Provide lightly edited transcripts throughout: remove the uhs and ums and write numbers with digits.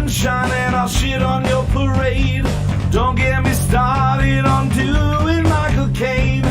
sunshine and I'll shit on your parade. Don't get me started on doing Michael Caine.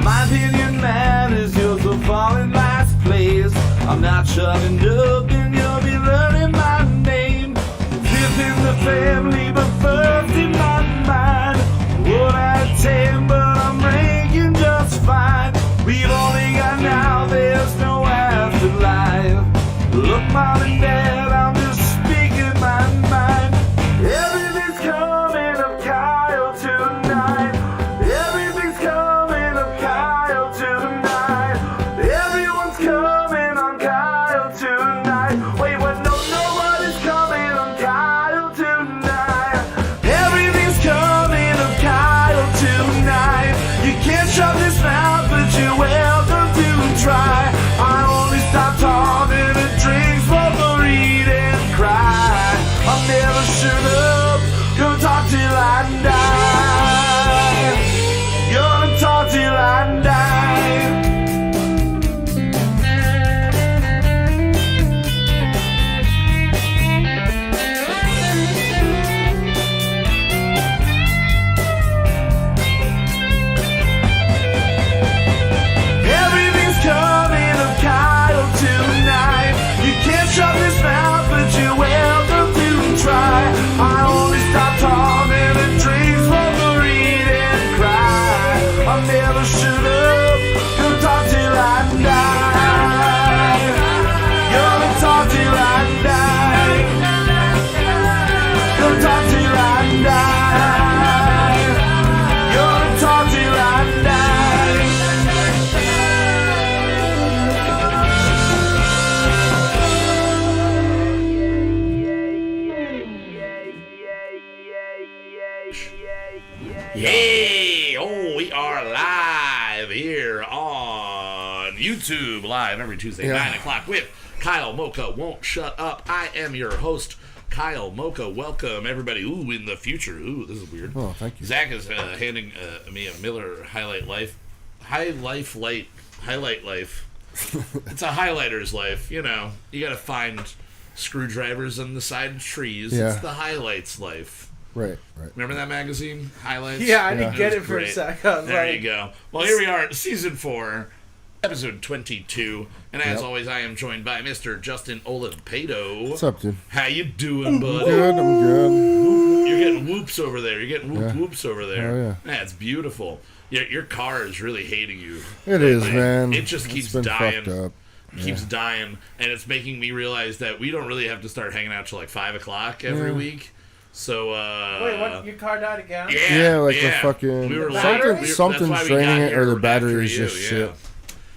My opinion matters, yours will fall in last place. I'm not chugging up and you'll be learning my name. Fifth in the family, but first in my mind. 1 out of 10, but I'm ranking just fine. We've only got now, there's no afterlife. Look, Mom and Dad, I'm just speaking my mind. Everything's coming up Kyle tonight. Everything's coming up Kyle tonight. Everyone's coming on Kyle tonight. Wait, what? No, nobody's coming on Kyle tonight. Everything's coming up Kyle tonight. You can't shut this mouth, but you're welcome to try. I only stop talking and drink, smoke, or eat and cry. I'll never shut up, gonna talk till I die. Gonna talk till I die. Everything's coming up Kyle tonight. You can't shut this mouth, but you're welcome to try. I only stop talking and drink, smoke, or eat and cry. I'll never shut up, gonna talk till I die. Gonna talk till I die. Gonna talk till I die. Gonna talk till I die. Hey! Oh, we are live here on YouTube, live every Tuesday, 9 o'clock with Kyle Mocha Won't Shut Up. I am your host, Kyle Mocha. Welcome, everybody. Ooh, in the future. Ooh, this is weird. Oh, thank you. Zach is handing me a Miller Highlight Life. Highlight Life. It's a highlighter's life. You know, you gotta find screwdrivers on the side of trees. Yeah. It's the highlights life. Right. Remember that magazine, Highlights? Yeah, I didn't get it for great. a second. There you go. Well, here we are, Season 4, Episode 22. And as always, I am joined by Mr. Justin Olimpado. What's up, dude? How you doing, buddy? I'm good. You're getting whoops over there. You're getting whoops over there. Oh, yeah. That's beautiful. Your car is really hating you. It is, man. It just keeps It's been dying. fucked up. Keeps dying. And it's making me realize that we don't really have to start hanging out till like 5 o'clock every week. So, Wait, what? Your car died again? The fucking... We were something's draining it, or the battery is just shit.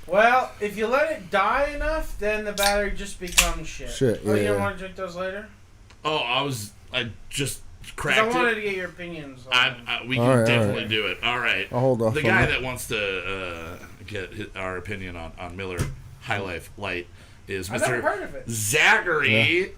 Well, if you let it die enough, then the battery just becomes shit. Oh, you don't want to drink those later? Oh, I just cracked it. I wanted to get your opinions on we can definitely do it. All right. I'll hold off. The guy that wants to get our opinion on Miller High Life Light is Mr. I've never heard of it. Zachary. Yeah.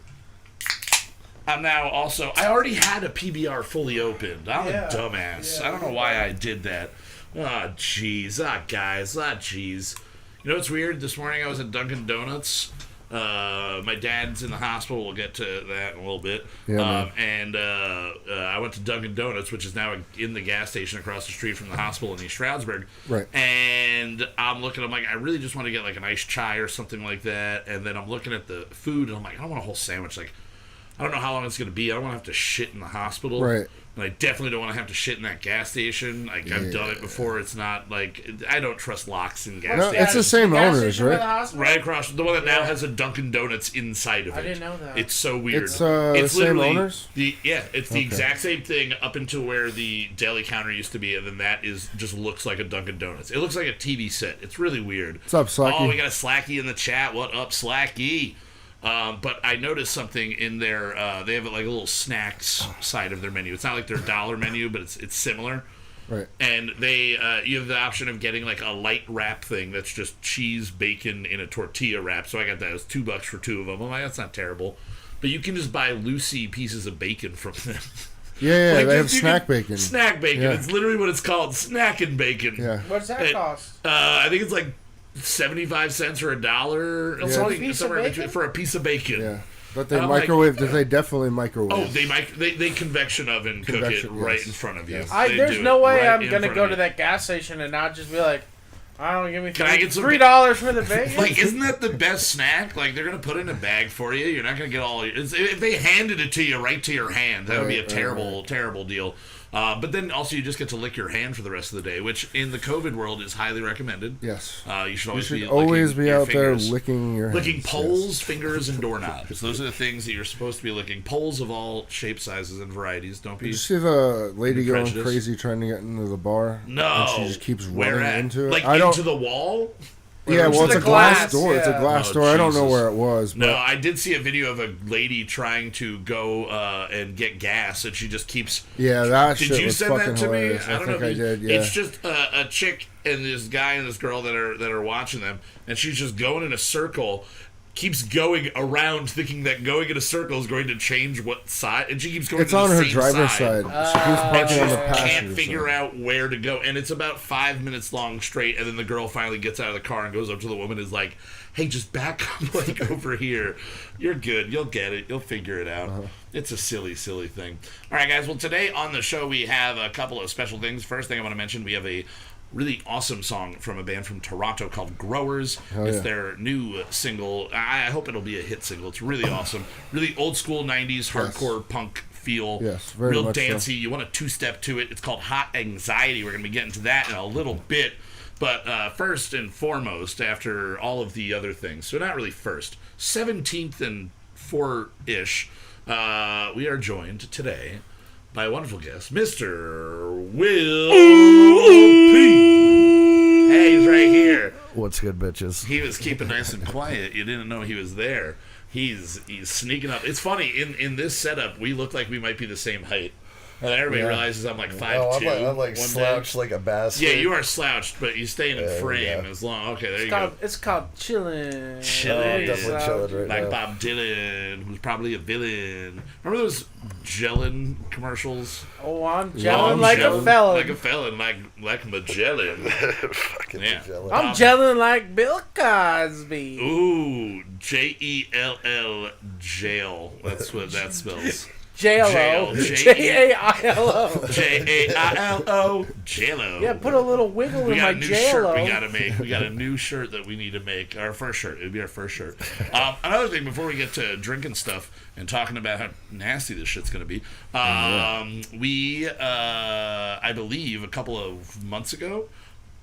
I'm now also... I already had a PBR fully opened. I'm a dumbass. I don't know why I did that. Oh, jeez. Guys. Jeez. You know what's weird? This morning I was at Dunkin' Donuts. My dad's in the hospital. We'll get to that in a little bit. Yeah, and I went to Dunkin' Donuts, which is now in the gas station across the street from the hospital in East Stroudsburg. Right. And I'm like, I really just want to get like an iced chai or something like that. And then I'm looking at the food, and I'm like, I don't want a whole sandwich. Like, I don't know how long it's going to be. I don't want to have to shit in the hospital. Right. And I definitely don't want to have to shit in that gas station. Like, I've done it before. It's not, like... I don't trust locks in gas stations. It's the same owners, right? Right across... The one that now has a Dunkin' Donuts inside of it. I didn't know that. It's so weird. It's the same owners? It's the exact same thing up until where the deli counter used to be, and then that just looks like a Dunkin' Donuts. It looks like a TV set. It's really weird. What's up, Slacky? Oh, we got a Slacky in the chat. What up, Slacky? But I noticed something in their, they have like a little snacks side of their menu. It's not like their dollar menu, but it's similar. Right. And they, you have the option of getting like a light wrap thing that's just cheese, bacon in a tortilla wrap. So I got that. It was $2 for 2 of them. I'm like, that's not terrible. But you can just buy loosey pieces of bacon from them. Yeah, like they have snack bacon. Snack bacon. Yeah. It's literally what it's called, snacking bacon. Yeah. What's that cost? I think it's like 75 cents or $1 for a piece of bacon? for a piece of bacon. Yeah. But they microwave. They definitely microwave. Oh, they convection oven cook it right in front of you. Yes. There's no way I'm gonna go to that gas station and not just be like, I don't give me Can I get some $3 for the bacon? Like, isn't that the best snack? Like, they're gonna put it in a bag for you. You're not gonna get all. If they handed it to you right to your hand, that would be a terrible deal. But then also you just get to lick your hand for the rest of the day, which in the COVID world is highly recommended. Yes. You should always be out fingers. there licking your hands. Licking poles, fingers, and doorknobs. Those are the things that you're supposed to be licking. Poles of all shapes, sizes, and varieties. Don't be. Did you see the lady going crazy trying to get into the bar? No. And she just keeps running into it. Like into the wall? Yeah, well, it's a glass door. Yeah. It's a glass door. I don't know where it was. But No, I did see a video of a lady trying to go and get gas, and she just keeps. Yeah, that did shit you was send fucking that to hilarious. me? I think I did. Yeah, it's just a chick and this guy and this girl that are watching them, and she's just going in a circle. Keeps going around, thinking that going in a circle is going to change what side, and she keeps going. It's to on the her same driver's side. side. She keeps parking on the passenger Can't figure side. out where to go, and it's about 5 minutes long straight. And then the girl finally gets out of the car and goes up to the woman, and is like, "Hey, just back up, like over here. You're good. You'll get it. You'll figure it out." It's a silly thing. All right, guys. Well, today on the show we have a couple of special things. First thing I want to mention, we have a really awesome song from a band from Toronto called Growers. It's their new single. I hope it'll be a hit single. It's really awesome. Really old school 90s hardcore punk feel. Yes, very real much dancey. so. You want a two-step to it. It's called Hot Anxiety. We're going to be getting to that in a little bit. But first and foremost, after all of the other things, so not really first, 17th and 4-ish, we are joined today by a wonderful guest, Mr. Will P. Hey, he's right here. What's good, bitches? He was keeping nice and quiet. You didn't know he was there. He's sneaking up. It's funny, in this setup, we look like we might be the same height. And everybody realizes I'm like 5'2". I'm like slouched like a bastard. Yeah, you are slouched, but you stay in frame as long. Okay, there you go. It's called chilling. Chilling. Definitely chilling right Like now. Bob Dylan, who's probably a villain. Remember those Gelin commercials? Oh, I'm gelling like a felon. Like a felon, like Magellan. Fucking Magellan. I'm gelling like Bill Cosby. Ooh, Jell, jail. That's what that spells. J-L-O. J-A-I-L-O. J-A-I-L-O. J-Lo. Yeah, put a little wiggle in my J-Lo. We got a new shirt we gotta make. We got a new shirt that we need to make. Our first shirt. It would be our first shirt. Another thing, before we get to drinking stuff and talking about how nasty this shit's gonna be, we, I believe, a couple of months ago,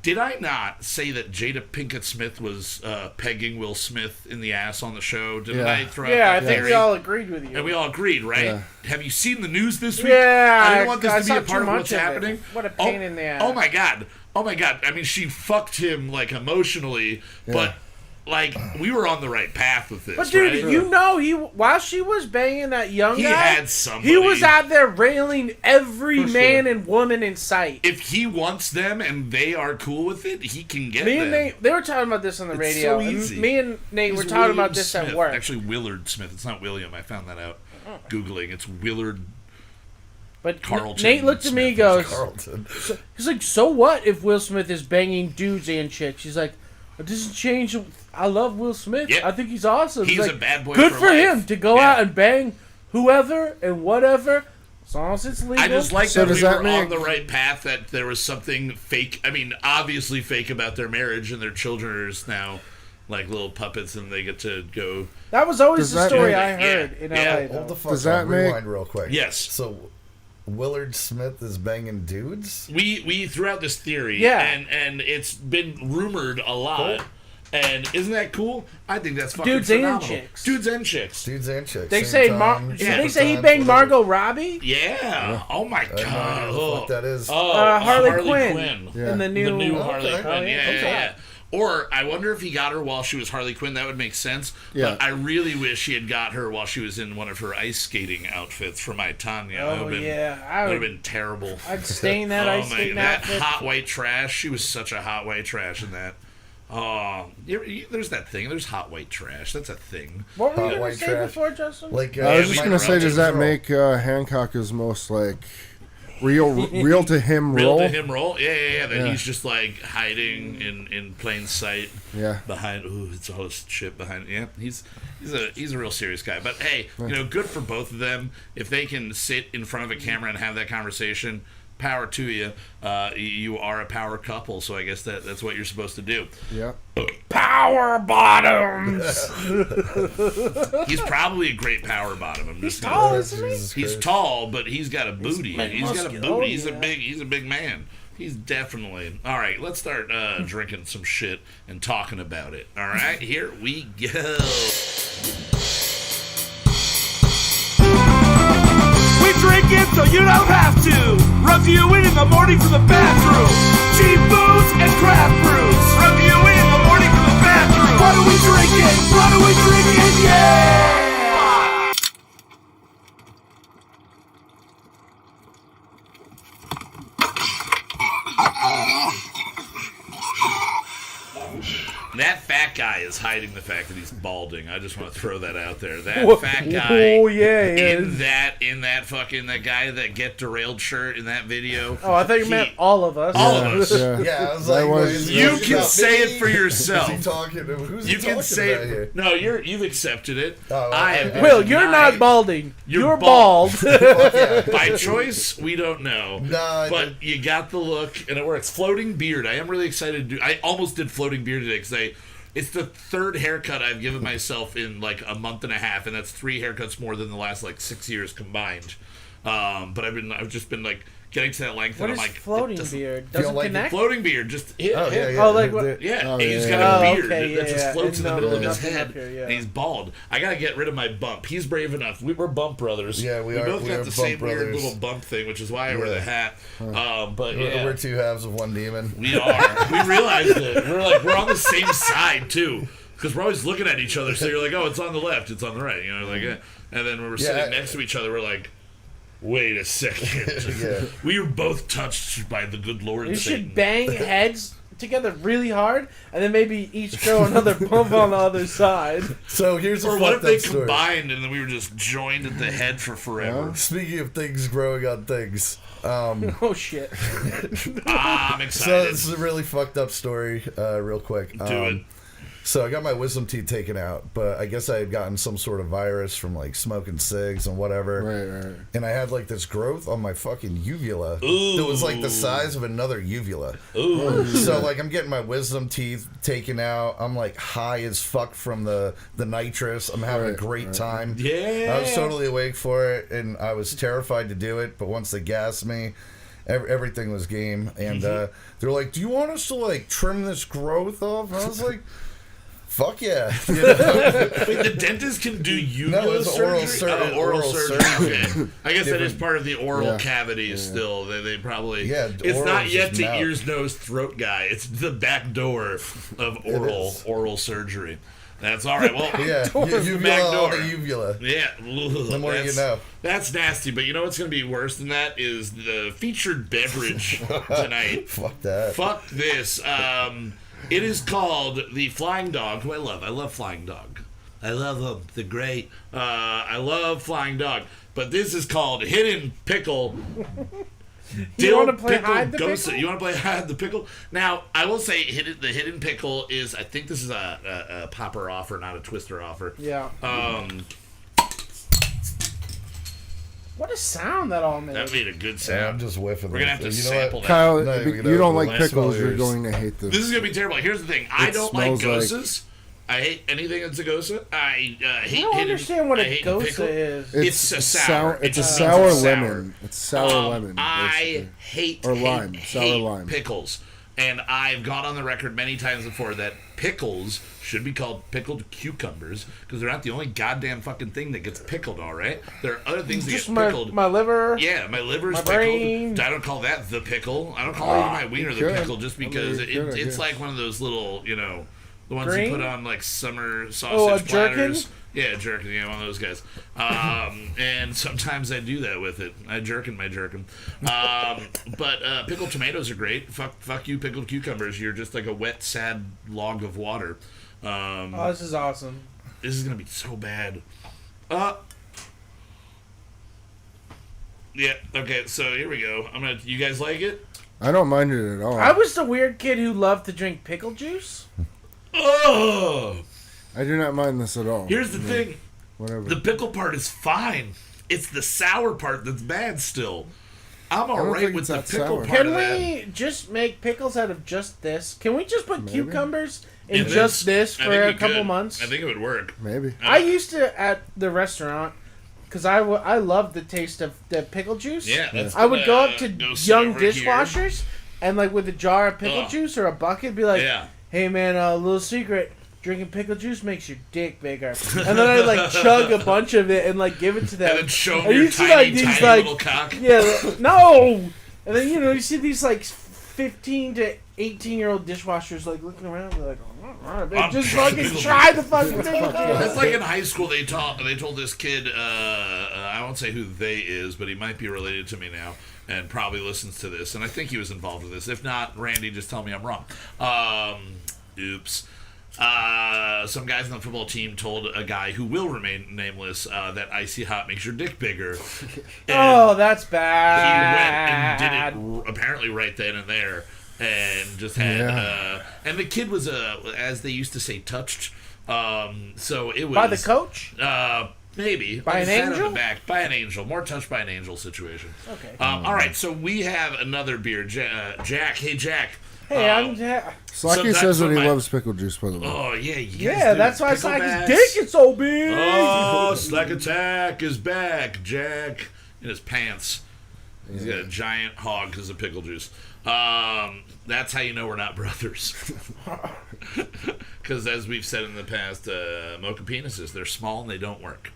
did I not say that Jada Pinkett Smith was pegging Will Smith in the ass on the show? Didn't I throw out that I think theory? we all agreed with you. And we all agreed, right? Yeah. Have you seen the news this week? Yeah, I didn't want this to be a saw part of too what's much of it. happening. What a pain in the ass. Oh my god. I mean, she fucked him like emotionally, but like we were on the right path with this. But dude, right? you know, while she was banging that young He guy, had somebody. he was out there railing every man and woman in sight. If he wants them and they are cool with it, he can get them. Me and Nate, they were talking about this on the radio. So easy. And me and Nate were talking about this at work. Actually, Willard Smith. It's not William. I found that out Googling. It's Willard. But Carlton Nate looked at me and goes, Carlton. he's like, so what if Will Smith is banging dudes and chicks? He's like, it doesn't change. I love Will Smith. Yeah. I think he's awesome. He's like, a bad boy good for for life. him to go out and bang whoever and whatever, as long as it's legal. I just like So that does we that were mean- on the right path, that there was something fake, I mean, obviously fake about their marriage, and their children are now like little puppets and they get to go. That was always Does the that story mean- I heard in Yeah. LA. Hold the though. fuck Does that up. make- Rewind real quick. Yes. So, Willard Smith is banging dudes? We threw out this theory, Yeah. and it's been rumored a lot. Cool. And isn't that cool? I think that's fucking Dudes and phenomenal. chicks. Dudes and chicks. Dudes and chicks. They same say time, they same say he times, banged whatever. Margot Robbie Yeah. Oh my I have no idea god. what the fuck that is. Harley Quinn. Yeah. in the new, The new Okay. Harley Quinn. Oh, Yeah, okay. yeah. Or I wonder if he got her while she was Harley Quinn. That would make sense. Yeah. But I really wish he had got her while she was in one of her ice skating outfits for my Tanya. That Oh would've been, yeah, that would have been terrible. I'd stain that Oh ice my skating that outfit. hot white trash. She was such a hot white trash in that. Oh, there's that thing. There's hot white trash. That's a thing. What were Hot you going white to say trash. before, Justin? Like, I was we just gonna say, interrupted does that girl. make Hancock his most like real to him roll. Real to him roll. Yeah. That he's just like hiding in plain sight. Yeah. Behind. Ooh, it's all this shit behind. Yeah. He's a real serious guy. But hey, good for both of them. If they can sit in front of a camera and have that conversation, power to you. You are a power couple, so I guess that's what you're supposed to do. Yeah. Power bottoms. He's probably a great power bottom. He's tall, isn't he? He's tall, but he's got a booty. He's got a booty. Oh, He's a big man. He's definitely. All right, let's start drinking some shit and talking about it. All right, here we go. We drink it so you don't have to. Reviewing in the morning from the bathroom. Cheap booze and craft brews. Reviewing in the morning from the bathroom. What are we drinking? What are we drinking? Yeah! That fat guy is hiding the fact that he's balding. I just want to throw that out there. That fat guy. Oh yeah, in that fucking that guy that Get Derailed shirt in that video. Oh, I thought you meant all of us. All of us. Yeah, I was like, you can say it for yourself. Who's he talking to? Who's he You can talking say about it. here? No, you've accepted it. Oh, I have been Will, you're not denied. balding. You're bald. By choice, we don't know. No, but you got the look, and it works. Floating beard. I am really excited to do. I almost did floating beard today because it's the third haircut I've given myself in like a month and a half, and that's 3 haircuts more than the last like 6 years combined. But I've just been like getting to that length, What and is I'm like, floating beard? Doesn't like connect? floating beard, just hit. Oh, yeah, Oh, like what? Yeah, Oh, he's yeah, got yeah. a beard Okay, that just yeah. floats in the middle of his Nothing head, up here, yeah. and he's bald. I gotta get rid of my bump. He's brave enough. We're bump brothers. Yeah, we are. both We got are the bump same weird brothers. little bump thing, which is why I wear the hat. But yeah, We're two halves of one demon. we are. We realized it. We're on the same side too, because we're always looking at each other. So you're like, oh, it's on the left, it's on the right. You know, like, and then when we're sitting next to each other, we're like, wait a second. Yeah. We were both touched by the good Lord. You Satan. should bang heads together really hard, and then maybe each throw another bump on the other side. So here's a Or what if fucked they up story. combined and then we were just joined at the head for forever? Speaking of things growing on things, Oh shit! I'm so excited. this is a really fucked up story. Real quick, Do it. So I got my wisdom teeth taken out, but I guess I had gotten some sort of virus from like smoking cigs and whatever. Right. And I had like this growth on my fucking uvula. Ooh. That was like the size of another uvula. Ooh. So like I'm getting my wisdom teeth taken out. I'm like high as fuck from the nitrous. I'm having a great time. Yeah. I was totally awake for it, and I was terrified to do it. But once they gassed me, everything was game. And they're like, "Do you want us to like trim this growth off?" And I was like, fuck yeah. You know? Wait, the dentist can do uvula No, it's surgery? oral surgery. Okay. I guess that is part of the oral Yeah. cavities still. They probably... Yeah, it's oral not is yet just to mouth. ears, nose, throat guy. It's the back door of oral surgery. That's all right. Well, Yeah, uvula back on door. the uvula. Yeah. The more you know. That's nasty. But you know what's going to be worse than that is the featured beverage tonight. Fuck that. Fuck this. It is called the Flying Dog, who I love. I love Flying Dog. I love them. They're great. I love Flying Dog. But this is called Hidden Pickle. You want to play hide the Ghost. pickle? You want to play hide the pickle? Now, I will say the Hidden Pickle is, I think this is a popper offer, not a twister offer. Yeah. What a sound that all made. That made a good Yeah, I'm sound. just whiffing. We're going to have to this. You know what? sample that. Kyle, No, if you you don't like know, pickles, last you're years. going to hate this. This is going to be terrible. Here's the thing. I It don't like smells like- goses. I hate anything that's a gosa. I hate I don't hidden- understand what I a hate gosa pickle. is. It's a sour. It's a It just sour means it's lemon. It's sour lemon. I basically. hate Or lime. hate, Sour hate lime. pickles, and I've gone on the record many times before that pickles should be called pickled cucumbers because they're not the only goddamn fucking thing that gets pickled. All right, there are other things that Just get pickled. my liver. Yeah, my liver's my pickled. brain. I don't call that the pickle. I don't call even my wiener the could. pickle just because I mean, you could, I it's guess. like one of those little, the ones Green? you put on like summer Oh, sausage a jerkin? platters. Yeah, jerkin. Yeah, one of those guys. And sometimes I do that with it. I jerkin my jerkin. But pickled tomatoes are great. Fuck you, pickled cucumbers. You're just like a wet, sad log of water. Oh, this is awesome. This is gonna be so bad. Yeah. Okay. So here we go. You guys like it? I don't mind it at all. I was the weird kid who loved to drink pickle juice. Oh. I do not mind this at all. Here's the thing. Whatever. The pickle part is fine. It's the sour part that's bad still. I'm alright with the pickle part. Can we just make pickles out of just this? Can we just put cucumbers in just this for a couple months? I think it would work. Maybe. I used to at the restaurant because I love the taste of the pickle juice. Yeah, that's I would go up to young dishwashers and like with a jar of pickle juice or a bucket, be like, "Hey man, a little secret." Drinking pickle juice makes your dick bigger. And then I like chug a bunch of it and like give it to them. And then show them your tiny little cock. Yeah, no! And then, you see these like 15 to 18-year-old dishwashers like looking around and like, just fucking try the fucking pickle juice. That's like in high school they told this kid, I won't say who they is, but he might be related to me now and probably listens to this. And I think he was involved with this. If not, Randy, just tell me I'm wrong. Oops. Some guys on the football team told a guy who will remain nameless that icy hot makes your dick bigger. Oh, that's bad. He went and did it apparently right then and there, and just had. And the kid was as they used to say, touched. So it was by the coach. Maybe by an angel. On the back. By an angel, more touched by an angel situation. Okay. All right, so we have another beer, Jack. Hey, Jack. Hey, I'm Slacky says that he loves pickle juice, by the way. Oh, yeah, yeah, that's why Slacky's dick is so big. Oh, Slack Attack is back, Jack. In his pants. He's got a giant hog because of pickle juice. That's how you know we're not brothers. Because as we've said in the past, mocha penises, they're small and they don't work.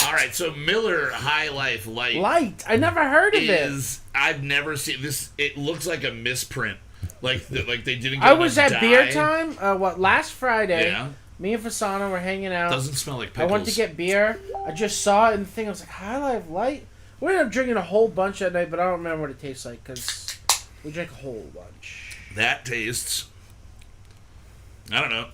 All right, so Miller High Life Light. Light? I never heard of it. I've never seen this. It looks like a misprint. Like they didn't get I was at beer time, last Friday. Yeah. Me and Fasano were hanging out. Doesn't smell like pickles. I went to get beer. I just saw it in the thing. I was like, High Life Light? We ended up drinking a whole bunch that night, but I don't remember what it tastes like because we drank a whole bunch. That tastes... I don't know.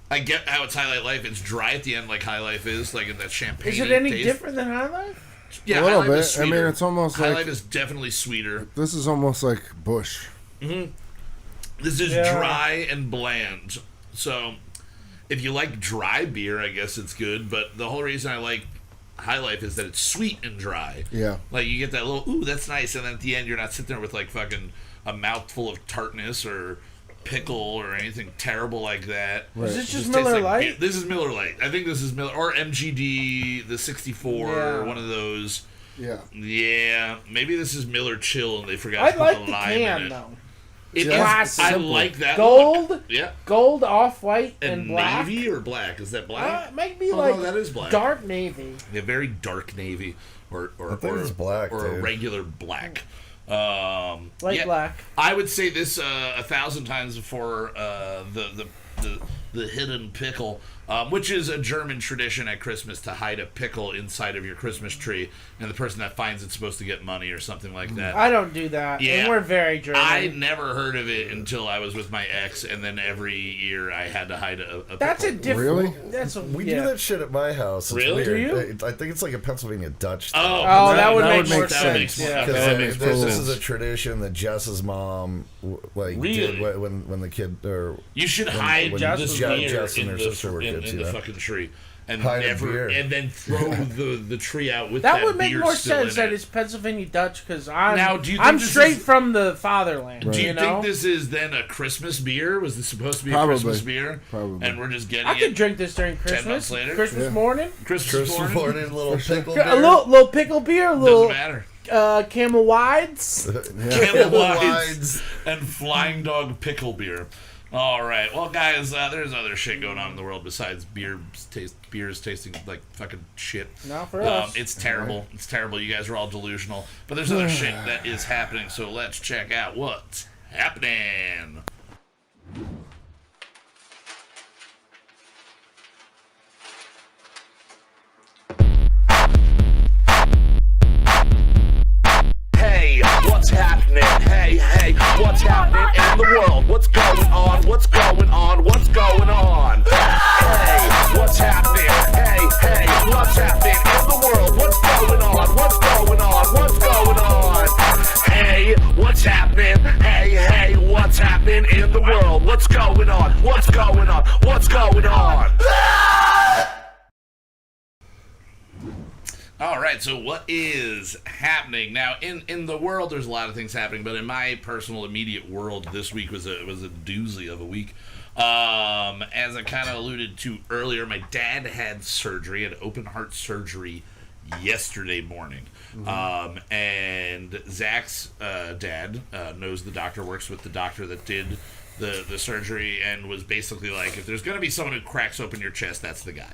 I get how it's High Life. It's dry at the end like High Life is, like in that champagne. Is it any different than High Life? Yeah, a little bit. I mean, it's almost High like... Life is definitely sweeter. This is almost like Bush. Mm-hmm. This is dry and bland. So, if you like dry beer, I guess it's good. But the whole reason I like High Life is that it's sweet and dry. Yeah. Like, you get that little, ooh, that's nice. And then at the end, you're not sitting there with, like, fucking a mouthful of tartness or pickle or anything terrible like that. Right. Is this just Miller Lite? This is Miller Lite. I think this is Miller, or MGD, the 64, one of those. Yeah. Yeah. Maybe this is Miller Chill and they forgot to put the lime in it. Though. It is, I like that. Gold, look. Yeah. Gold, off-white, and black. Navy or black? Is that black? It might be like no, that is black. Dark navy. Yeah, very dark navy, or it's black, or dude. a regular black. Light black. I would say this 1,000 times for the hidden pickle, which is a German tradition at Christmas to hide a pickle inside of your Christmas tree, and the person that finds it's supposed to get money or something like that. I don't do that. Yeah, and we're very German. I never heard of it until I was with my ex, and then every year I had to hide a pickle. That's a different. Really? We do that shit at my house. It's really? Weird. Do you? I think it's like a Pennsylvania Dutch thing. Oh, that would make more sense. This is a tradition that Jess's mom did when the kid you should hide this beer Jess and in her sister were kids, the fucking tree. And beer. and then throw the tree out with that that would make beer more still sense that it's Pennsylvania Dutch because I'm I'm straight from the fatherland. Do you know? think this is then a Christmas beer? Was this supposed to be a Christmas beer? Probably. And we're just getting I could drink this during Christmas. 10 months later? Christmas morning. Christmas morning, little pickle beer. A little pickle beer. A little doesn't matter. Camel Wides. Camel Wides and Flying Dog pickle beer. All right, well, guys, there's other shit going on in the world besides beers tasting like fucking shit. Not for us. It's terrible. It's terrible. You guys are all delusional. But there's other shit that is happening. So let's check out what's happening. Hey, what's happening? Hey, what's happening in the world? What's going on? What's going on? What's going on? Hey, what's happening? Hey, what's happening in the world? What's going on? What's going on? What's going on? the world. What's going on? What's going on? What's going on? All right, so what is happening now in the world? There's a lot of things happening, but in my personal immediate world, this week was a doozy of a week. As I kind of alluded to earlier, my dad had surgery, had open heart surgery yesterday morning. And Zach's dad knows the doctor, works with the doctor that did the surgery, and was basically like, if there's going to be someone who cracks open your chest, that's the guy.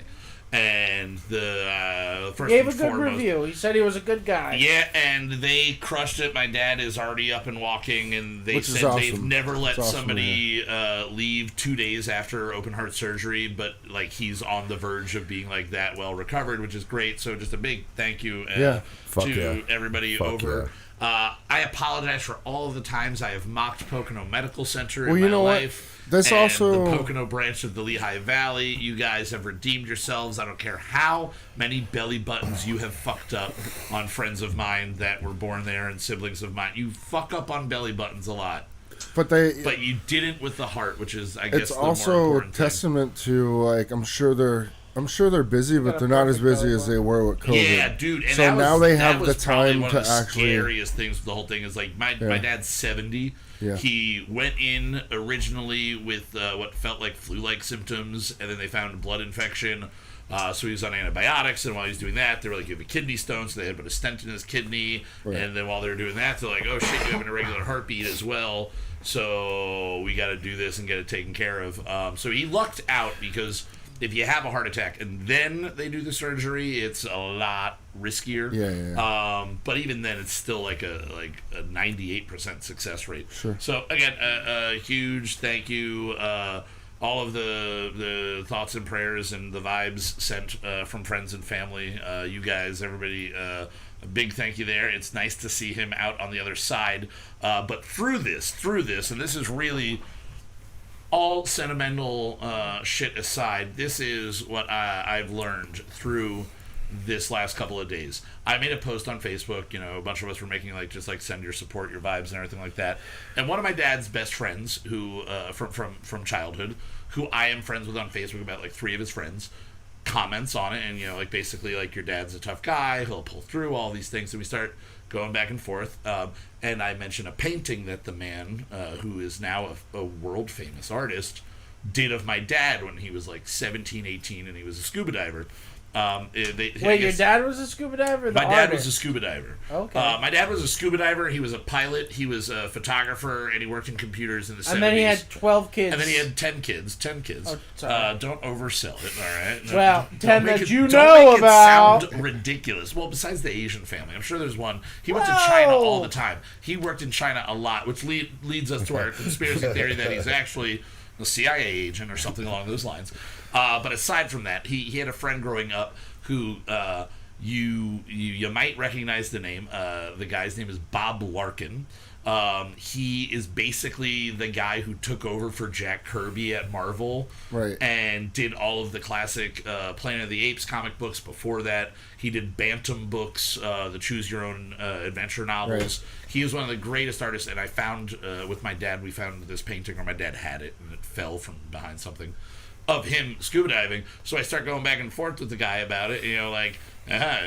And the first gave and a good foremost, review. He said he was a good guy. Yeah, and they crushed it. My dad is already up and walking, and they said awesome. they've never let awesome, somebody leave 2 days after open heart surgery, but like he's on the verge of being like that well recovered, which is great. So just a big thank you to everybody over. I apologize for all of the times I have mocked Pocono Medical Center in my life. That's and also the Pocono branch of the Lehigh Valley. You guys have redeemed yourselves. I don't care how many belly buttons you have fucked up on friends of mine that were born there and siblings of mine. You fuck up on belly buttons a lot. But you didn't with the heart, which is, I guess, it's the more also important a testament to, like, I'm sure they're busy, but they're not as busy as they were with COVID. Yeah, dude. And so now they have the time one to of the actually. Scariest things with the whole thing is like my dad's 70. Yeah. He went in originally with what felt like flu-like symptoms, and then they found a blood infection. So he was on antibiotics, and while he was doing that, they were like, you have a kidney stone, so they had put a stent in his kidney. Right. And then while they were doing that, they're like, oh shit, you have an irregular heartbeat as well. So we got to do this and get it taken care of. So he lucked out because if you have a heart attack and then they do the surgery, it's a lot riskier. Yeah. But even then, it's still like a 98% success rate. Sure. So again, a huge thank you. All of the thoughts and prayers and the vibes sent from friends and family. You guys, everybody, a big thank you there. It's nice to see him out on the other side. But through this, and this is really all sentimental shit aside, this is what I've learned through this last couple of days. I made a post on Facebook, a bunch of us were making just send your support, your vibes and everything like that. And one of my dad's best friends who from childhood, who I am friends with on Facebook, about 3 of his friends, comments on it and basically your dad's a tough guy, he'll pull through all these things, and we start going back and forth, and I mentioned a painting that the man who is now a world famous artist did of my dad when he was 17, 18, and he was a scuba diver. Your dad was a scuba diver? My dad was a scuba diver. Okay. My dad was a scuba diver. He was a pilot. He was a photographer, and he worked in computers in the 70s. And then he had 12 kids. And then he had 10 kids. 10 kids. Oh, sorry. Don't oversell it, all right? Well, 10 that you don't know make about. It sound ridiculous. Well, besides the Asian family, I'm sure there's one. He went to China all the time. He worked in China a lot, which leads us to our conspiracy theory that he's actually a CIA agent or something along those lines. But aside from that, he had a friend growing up who you might recognize the name. The guy's name is Bob Larkin. He is basically the guy who took over for Jack Kirby at Marvel, right, and did all of the classic Planet of the Apes comic books. Before that, he did Bantam books, the Choose Your Own Adventure novels. Right. He was one of the greatest artists, and I found, with my dad, we found this painting, or my dad had it, and it fell from behind something, of him scuba diving. So I start going back and forth with the guy about it, it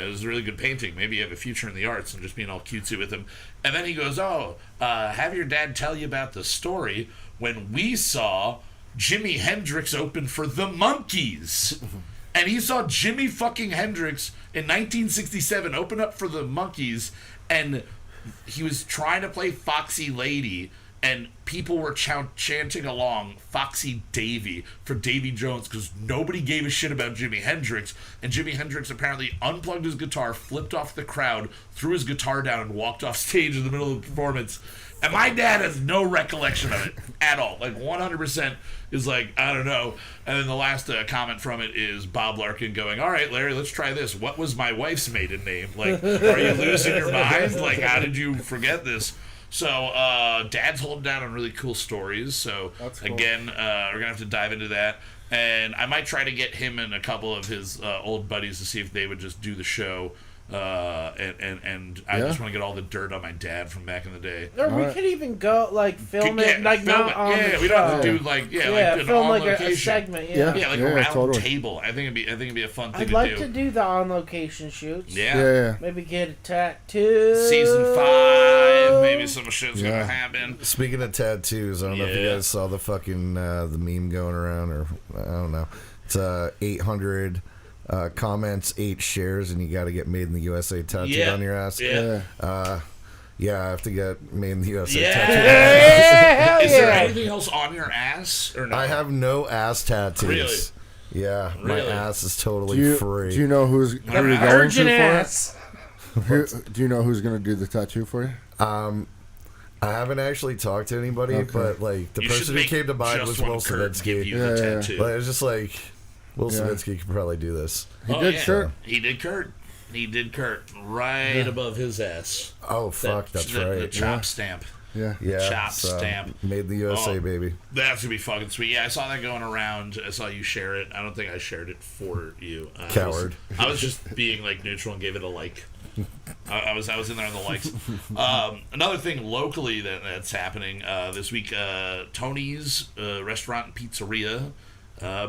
was a really good painting, maybe you have a future in the arts, and just being all cutesy with him. And then he goes, have your dad tell you about the story when we saw Jimi Hendrix open for the Monkees. And he saw Jimi fucking Hendrix in 1967 open up for the Monkees, and he was trying to play Foxy Lady, and people were chanting along Foxy Davy for Davy Jones because nobody gave a shit about Jimi Hendrix. And Jimi Hendrix apparently unplugged his guitar, flipped off the crowd, threw his guitar down, and walked off stage in the middle of the performance. And my dad has no recollection of it at all. 100% is I don't know. And then the last comment from it is Bob Larkin going, all right, Larry, let's try this. What was my wife's maiden name? Are you losing your mind? How did you forget this? So, Dad's holding down on really cool stories. So, cool. Again, we're going to have to dive into that. And I might try to get him and a couple of his old buddies to see if they would just do the show And I just want to get all the dirt on my dad from back in the day. Or we could even go film it like film not it. on the we don't have to do like film like like a segment. Yeah, like a round totally. table. I think it'd be a fun thing I'd to do. like to do the on location shoots. Yeah. Maybe get a tattoo. Season 5, maybe some shit's gonna happen. Speaking of tattoos, I don't know if you guys saw the fucking the meme going around, or I don't know. It's 800 comments, 8 shares, and you got to get Made in the USA tattooed on your ass. Yeah. I have to get Made in the USA tattooed. Is there anything else on your ass or no? I have no ass tattoos. Really? Yeah, my ass is totally free. Do you know who's going virgin ass? Do you know who's going to do the tattoo for you? I haven't actually talked to anybody, but like the person who came to mind was Will Savitsky. But it was just like Will Savitsky could probably do this. He did Kurt. He did Kurt right above his ass. Oh fuck, that's right. The chop stamp. Yeah. Chop stamp. Made in the USA, baby. That's gonna be fucking sweet. Yeah, I saw that going around. I saw you share it. I don't think I shared it for you. Coward. I was just being like neutral and gave it a like. I was in there on the likes. Another thing locally that's happening this week, Tony's restaurant and pizzeria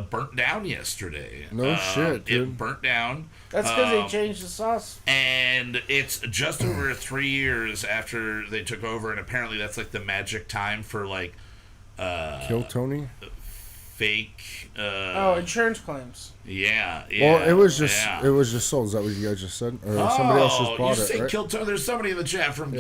burnt down yesterday. No shit, dude. It burnt down. That's because they changed the sauce. And it's just over 3 years after they took over, and apparently that's like the magic time for like Kill Tony? Fake insurance claims. Yeah. Well, it was just sold. Is that what you guys just said? Or somebody else just bought you it, say right? Kill Tony. There's somebody in the chat from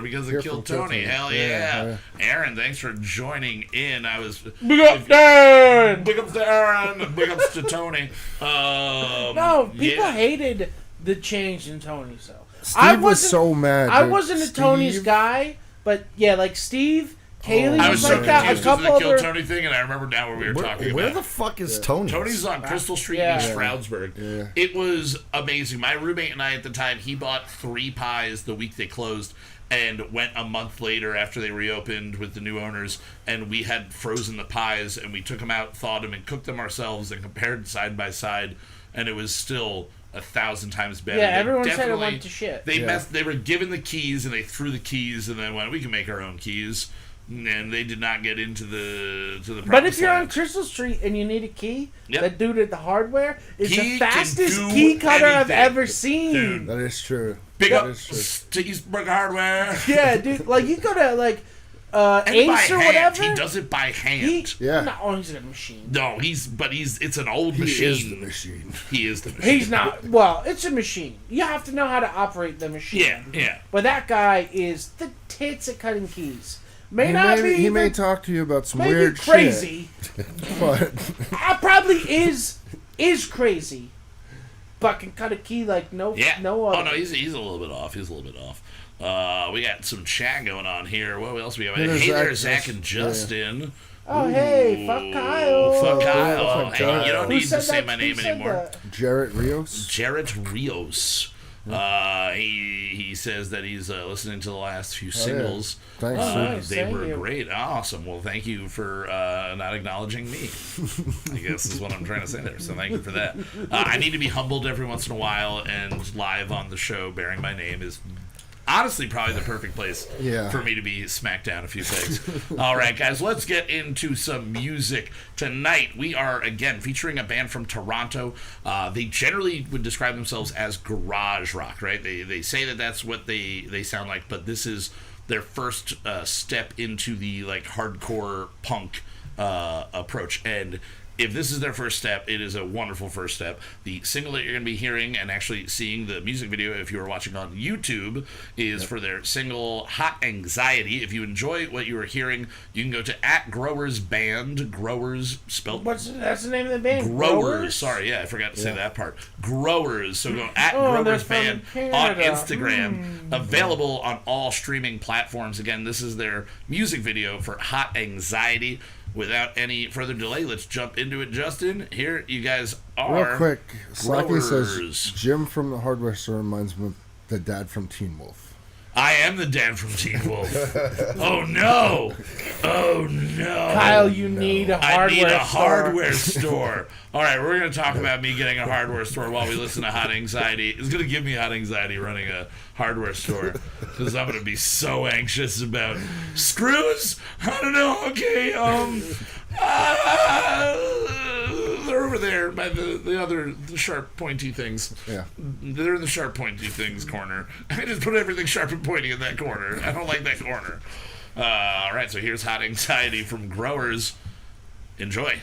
because of Kill Tony. Hell yeah. Aaron, thanks for joining in. I was Big up Darren! Big ups to Aaron. Big ups to Tony. No, people hated the change in Tony's though. Steve was so mad. I wasn't a Tony's guy, but like Steve. Kaylee I was like that. A couple of the other Kill Tony thing, and I remember now what we were talking about. Where the fuck is Tony? Tony's on Crystal Street in East Stroudsburg. Yeah. It was amazing. My roommate and I at the time, he bought 3 pies the week they closed and went a month later after they reopened with the new owners, and we had frozen the pies, and we took them out, thawed them, and cooked them ourselves and compared side by side, and it was still 1,000 times better. Yeah, everyone said it went to shit. They were given the keys, and they threw the keys, and then went, we can make our own keys. And they did not get into the But if you're on Crystal Street and you need a key, that dude at the hardware is the fastest key cutter I've ever seen. Dude. That is true. Big up Eastbrook Hardware. Yeah, dude. Like you go to like Ace or whatever. He does it by hand. He's got a machine. No, it's an old machine. He is the machine. He is the machine. He's not. Well, it's a machine. You have to know how to operate the machine. Yeah. But that guy is the tits at cutting keys. He may talk to you about some weird crazy, shit. But probably is crazy. But can cut a key like no other. Oh no, he's a little bit off. We got some chat going on here. What else we have? Hey there, Zach and Justin. Yeah. Oh, hey, fuck Kyle. Fuck Kyle. Hey, you don't need to say my name anymore. Jarrett Rios. He says that he's listening to the last few singles. Thanks. They were great. Awesome. Well, thank you for not acknowledging me. I guess is what I'm trying to say there. So thank you for that. I need to be humbled every once in a while, and live on the show bearing my name is honestly probably the perfect place for me to be smacked down a few pegs. All right, guys, let's get into some music. Tonight, we are, again, featuring a band from Toronto. They generally would describe themselves as garage rock, right? They say that that's what they sound like, but this is their first step into the like hardcore punk approach. And if this is their first step, it is a wonderful first step. The single that you're going to be hearing and actually seeing the music video, if you are watching on YouTube, is for their single Hot Anxiety. If you enjoy what you are hearing, you can go to @GrowersBand. Growers spelled... That's the name of the band? Growers. Sorry, I forgot to say that part. Growers. So go @GrowersBand on Instagram. Available on all streaming platforms. Again, this is their music video for Hot Anxiety. Without any further delay, let's jump into it, Justin. Here you guys are. Real quick, Slacky says Jim from the Hardware Store reminds me of the dad from Teen Wolf. I am the Dan from Teen Wolf. Oh no! Oh no! Kyle, you need a hardware store. All right, we're going to talk about me getting a hardware store while we listen to Hot Anxiety. It's going to give me hot anxiety running a hardware store because I'm going to be so anxious about screws. I don't know. Okay, they're over there by the sharp, pointy things. Yeah. They're in the sharp, pointy things corner. I just put everything sharp and pointy in that corner. I don't like that corner. All right, so here's Hot Anxiety from Growers. Enjoy.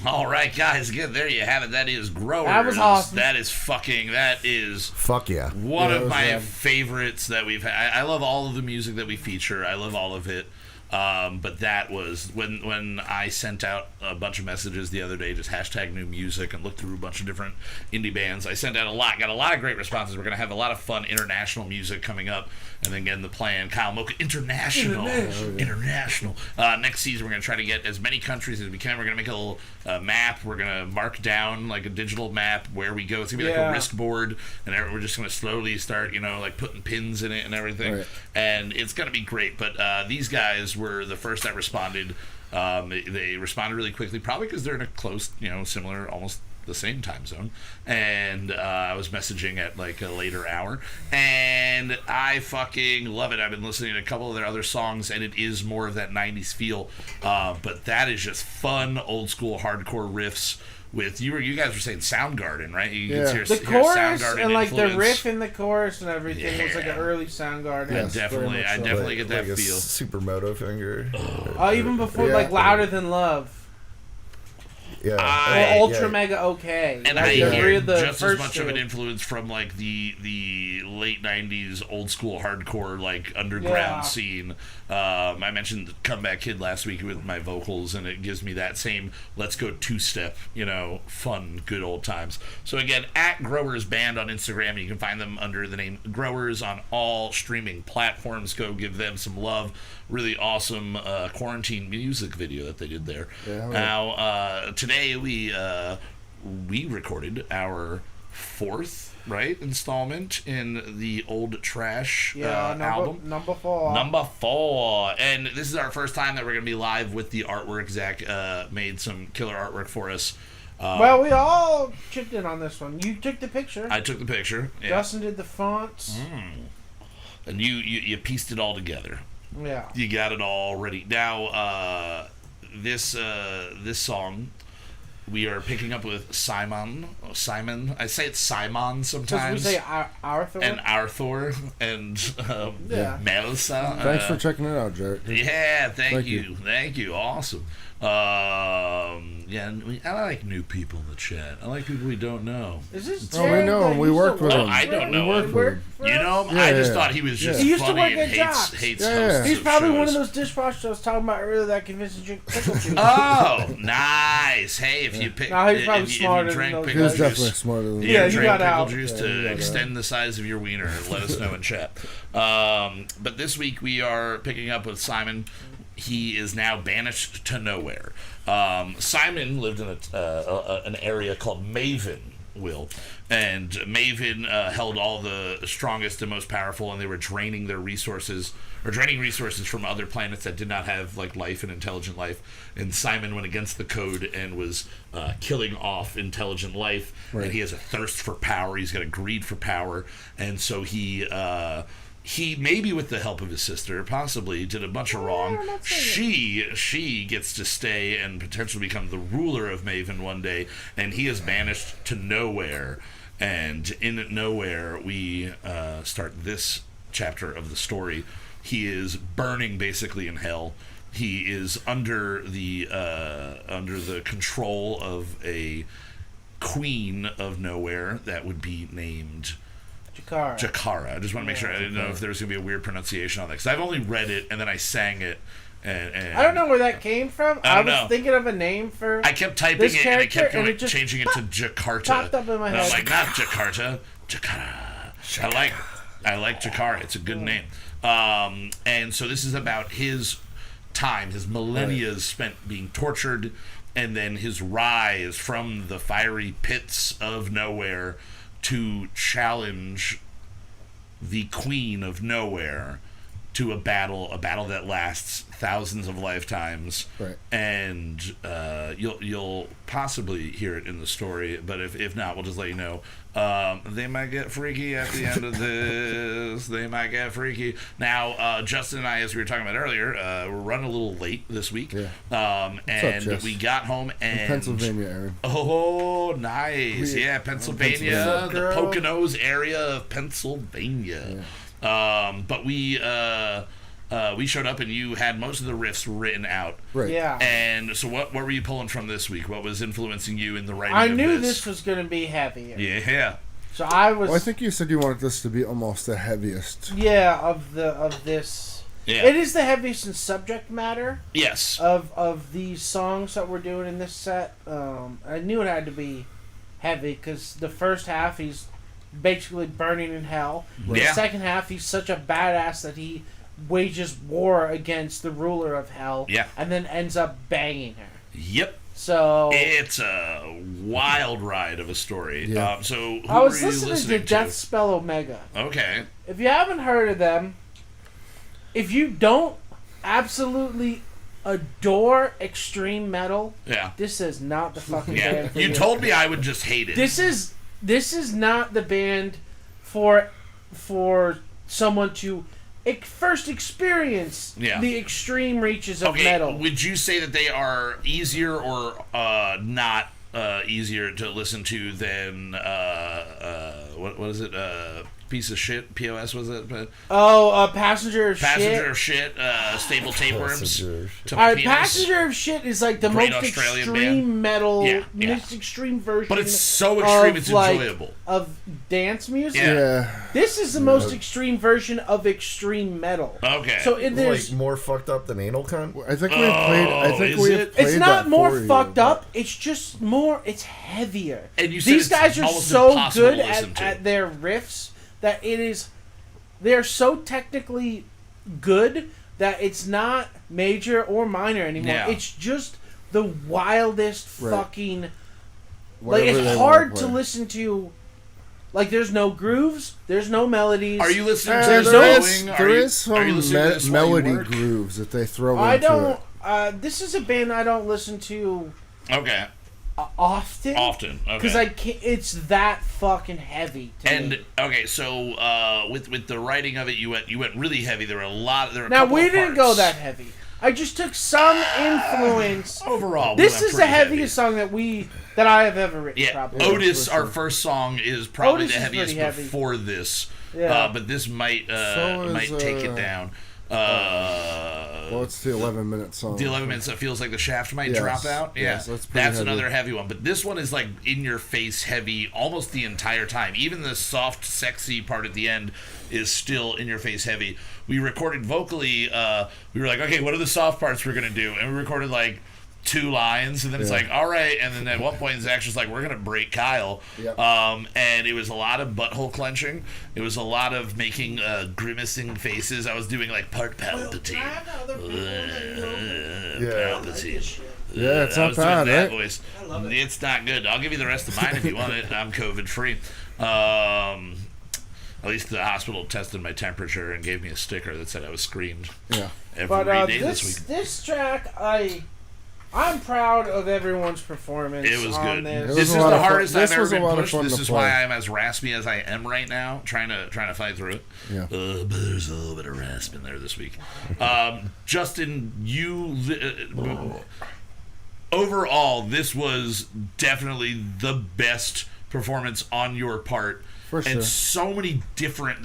All right, guys, again, there you have it. That is Growers. That was awesome. That is fuck yeah. One of my favorites that we've had. I love all of the music that we feature. I love all of it. But that was when I sent out a bunch of messages the other day, just hashtag new music, and looked through a bunch of different indie bands. I sent out got a lot of great responses. We're going to have a lot of fun international music coming up. And then again, the plan, Kyle Mocha, international. Next season, we're going to try to get as many countries as we can. We're going to make a little map. We're going to mark down like a digital map where we go. It's going to be like a risk board, and we're just going to slowly start, like putting pins in it and everything. Right. And it's going to be great. But these guys were the first that responded. They responded really quickly, probably because they're in a close, similar, almost the same time zone, and I was messaging at like a later hour, and I fucking love it. I've been listening to a couple of their other songs, and it is more of that 90s feel, but that is just fun old school hardcore riffs with you guys were saying Soundgarden, right? You can hear the chorus and like influence. The riff in the chorus and everything was like an early Soundgarden. Yeah, definitely. I definitely get that like feel. Supermoto finger. Oh, even before like Louder Than Love. Yeah. Or Ultra Mega OK. And I hear just as much of an influence from like the late 90s old school hardcore like underground scene. I mentioned Comeback Kid last week with my vocals, and it gives me that same let's go two-step, fun, good old times. So again, at Growers Band on Instagram, you can find them under the name Growers on all streaming platforms. Go give them some love. Really awesome quarantine music video that they did there. Yeah, now, today we recorded our 4th installment in the Old Trash album. Number 4. Number 4. And this is our first time that we're going to be live with the artwork. Zach made some killer artwork for us. Well, we all chipped in on this one. You took the picture. I took the picture. Yeah. Justin did the fonts. And you pieced it all together. Yeah. You got it all ready. Now, this song we are picking up with Simon. I say it's Simon sometimes. We say Arthur. And Arthur and Melissa. Thanks for checking it out, Jared. Yeah, thank you. Awesome. I like new people in the chat. I like people we don't know. Is this Jared? Oh, we know him. We worked with him. I don't know him. You know him? I just thought he was just he used funny to work and at hates Jocks. He's probably one of those dishwashers I was talking about earlier that convinced to drink pickle juice. Oh, nice. Hey, if you pick, he's probably smarter than those guys. He's definitely smarter than you drank pickle juice to extend the size of your wiener. Let us know in chat. But this week we are picking up with Simon. He is now banished to nowhere. Simon lived in an area called Maven, and Maven held all the strongest and most powerful, and they were draining resources from other planets that did not have like life and intelligent life. And Simon went against the code and was killing off intelligent life. Right. And he has a thirst for power. He's got a greed for power, and so he maybe with the help of his sister, possibly did a bunch of wrong. She gets to stay and potentially become the ruler of Maven one day, and he is banished to nowhere. And in nowhere, we start this chapter of the story. He is burning basically in hell. He is under the control of a queen of nowhere that would be named Jakara. I just want to make sure. I didn't know if there was going to be a weird pronunciation on that, because I've only read it and then I sang it. And I don't know where that came from. I was thinking of a name for. I kept typing it and I kept changing it to Jakarta. Popped up in my head. And I'm like, not Jakarta, Jakara. I like Jakara. It's a good name. And so this is about his time, his millennia spent being tortured, and then his rise from the fiery pits of nowhere to challenge the Queen of Nowhere to a battle that lasts thousands of lifetimes. Right. And you'll possibly hear it in the story, but if not, we'll just let you know. They might get freaky at the end of this. They might get freaky. Now, Justin and I, as we were talking about earlier, we're running a little late this week. Yeah. And we got home and... In Pennsylvania, Aaron. Oh, nice. Yeah, Pennsylvania. The Poconos area of Pennsylvania. Yeah. But we showed up and you had most of the riffs written out. Right. Yeah. And so what were you pulling from this week? What was influencing you in the writing I of knew this? this was going to be heavier. Yeah. So I was... Well, I think you said you wanted this to be almost the heaviest. Yeah, of this. Yeah. It is the heaviest in subject matter. Yes. Of these songs that we're doing in this set. I knew it had to be heavy because the first half he's basically burning in hell. Right. The second half he's such a badass that he wages war against the ruler of hell. Yeah. And then ends up banging her. Yep. So it's a wild ride of a story. Yeah. So who I was were you listening to Death Spell Omega. Okay. If you haven't heard of them, if you don't absolutely adore extreme metal, this is not the fucking band for you. You told me I would just hate it. This is not the band for someone to first experience the extreme reaches of metal. Would you say that they are easier or not easier to listen to than what is it? Piece of shit. POS was it? Passenger of Shit. Staple tapeworms. Passenger of Shit is like the Great most Australian extreme band. metal, most extreme version. But it's so extreme, it's enjoyable. Of dance music. Yeah. This is the most extreme version of extreme metal. Okay. So there's like more fucked up than anal cunt. I think we played. I think we played. It's not that more for you, fucked but- up. It's just more. It's heavier. And you said These it's guys are almost so impossible good to listen to. at their riffs that it is. They're so technically good that it's not major or minor anymore. Yeah. It's just the wildest fucking. Like Whatever it's they hard wanna to play. listen to. Like there's no grooves, there's no melodies. Are you listening to There this? is some melody grooves that they throw I into don't. it. This is a band I don't listen to Okay. often. Okay. Because I can't. It's that fucking heavy. To me. Okay, so with the writing of it, you went really heavy. There were a lot. There were a Now couple we of didn't parts. go that heavy. I just took some influence. Overall, we This went is the pretty heaviest heavy. song that I have ever written. Yeah, probably. Otis, for our sure. first song, is probably Otis the is heaviest pretty heavy. before this. Yeah. But this might So might is, take it down. Well, it's the 11-minute song. The 11 minutes that feels like the shaft might Yes. drop out. Yeah, Yes, that's pretty heavy. another heavy one. But this one is like in your face heavy almost the entire time. Even the soft, sexy part at the end is still in your face heavy. We recorded vocally. We were like, okay, what are the soft parts we're gonna do? And we recorded like 2 lines, and then it's like, all right. And then at one point, Zach's just like, we're gonna break Kyle. Yep. And it was a lot of butthole clenching. It was a lot of making grimacing faces. I was doing like part Palpatine. Palpatine. Yeah, it's I not was doing bad, that right? voice. It's not good. I'll give you the rest of mine if you want it. I'm COVID free. At least the hospital tested my temperature and gave me a sticker that said I was screened Yeah. every day this week. This track, I'm proud of everyone's performance. It was on good. This. was This is a lot the of fun. hardest This I've ever was a been lot of pushed. fun This to is play. why I'm as raspy as I am right now, trying to fight through it. Yeah. But there's a little bit of rasp in there this week. Justin, overall, this was definitely the best performance on your part. For sure. And there's so many different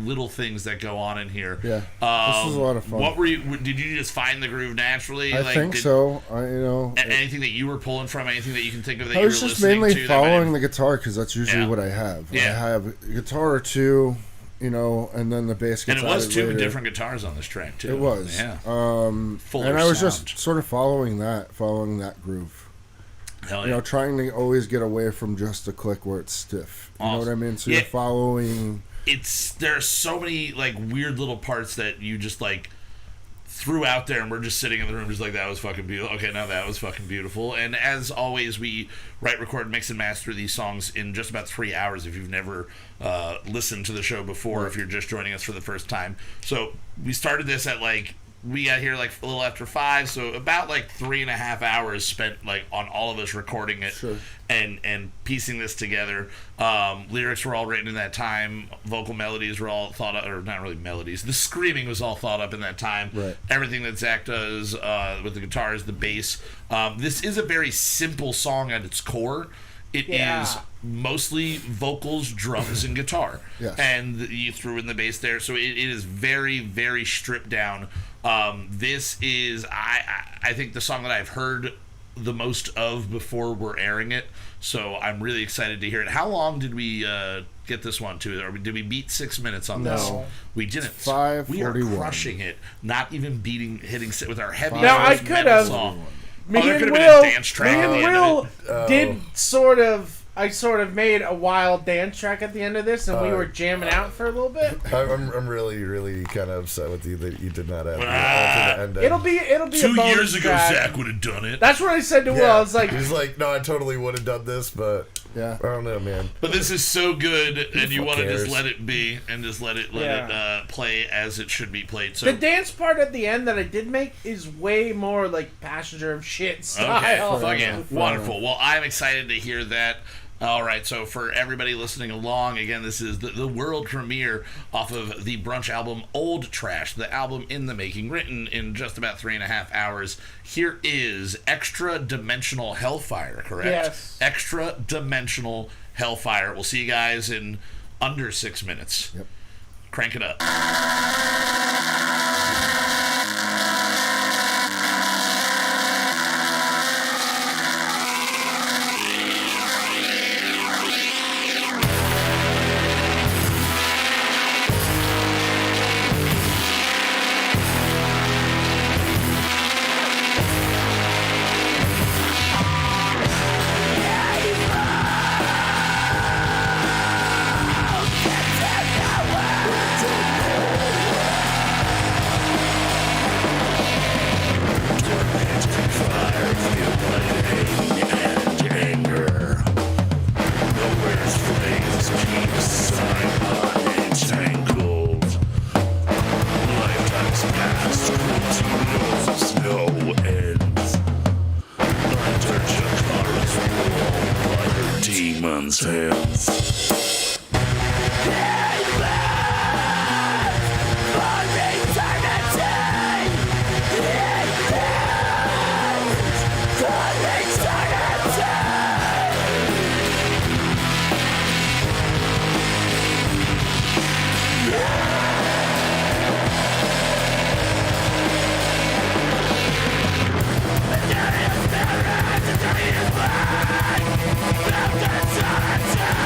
little things that go on in here. Yeah. This was a lot of fun. What were you? Did you just find the groove naturally? I think so. Anything that you were pulling from? Anything that you can think of that I you were was just listening mainly to? that might following have- the guitar because that's usually Yeah. what I have. Yeah. I have a guitar or two, and then the bass And gets it was added 2 later. different guitars on this track too. It was. Yeah. And I was just sort of following that groove. Hell yeah. Trying to always get away from just a click where it's stiff. You know what I mean? So Yeah. you're following. There are so many like weird little parts that you just like threw out there, and we're just sitting in the room just like, that was fucking beautiful. Okay, now that was fucking beautiful. And as always, we write, record, mix, and master these songs in just about 3 hours if you've never listened to the show before, if you're just joining us for the first time. So we started this at we got here like a little after 5, so about like 3.5 hours spent like on all of us recording it. Sure. and piecing this together. Lyrics were all written in that time. Vocal melodies were all thought up, or not really melodies. The screaming was all thought up in that time. Right. Everything that Zach does with the guitars, the bass. This is a very simple song at its core. It is mostly vocals, drums, and guitar. Yes. And you threw in the bass there, so it is very, very stripped down. This is, I think, the song that I've heard the most of before we're airing it, so I'm really excited to hear it. How long did we get this one to? Or did we beat 6 minutes on this? No. We didn't. 5:41. We are crushing it. Not even hitting with our heavy. Now, I metal could have- song. Me there and could have been a Will, dance track at the end Will of did I sort of made a wild dance track at the end of this, and we were jamming out for a little bit. I'm really, really kind of upset with you that you did not have the alternate ending. It'll be 2 a bonus years ago, track. Zach would have done it. That's what I said to Will. I was like, he's like, no, I totally would have done this, but Yeah. I don't know, man. But this is so good, and you fuck want to just cares? let it be and just let it play as it should be played. So the dance part at the end that I did make is way more like Passenger of Shit style. okay, fuck yeah, wonderful. Well, I'm excited to hear that. All right, so for everybody listening along, again, this is the world premiere off of the Brunch album Old Trash, the album in the making, written in just about 3.5 hours. Here is Extra Dimensional Hellfire, correct? Yes. Extra Dimensional Hellfire. We'll see you guys in under 6 minutes. Yep. Crank it up. Demon's hands. Time.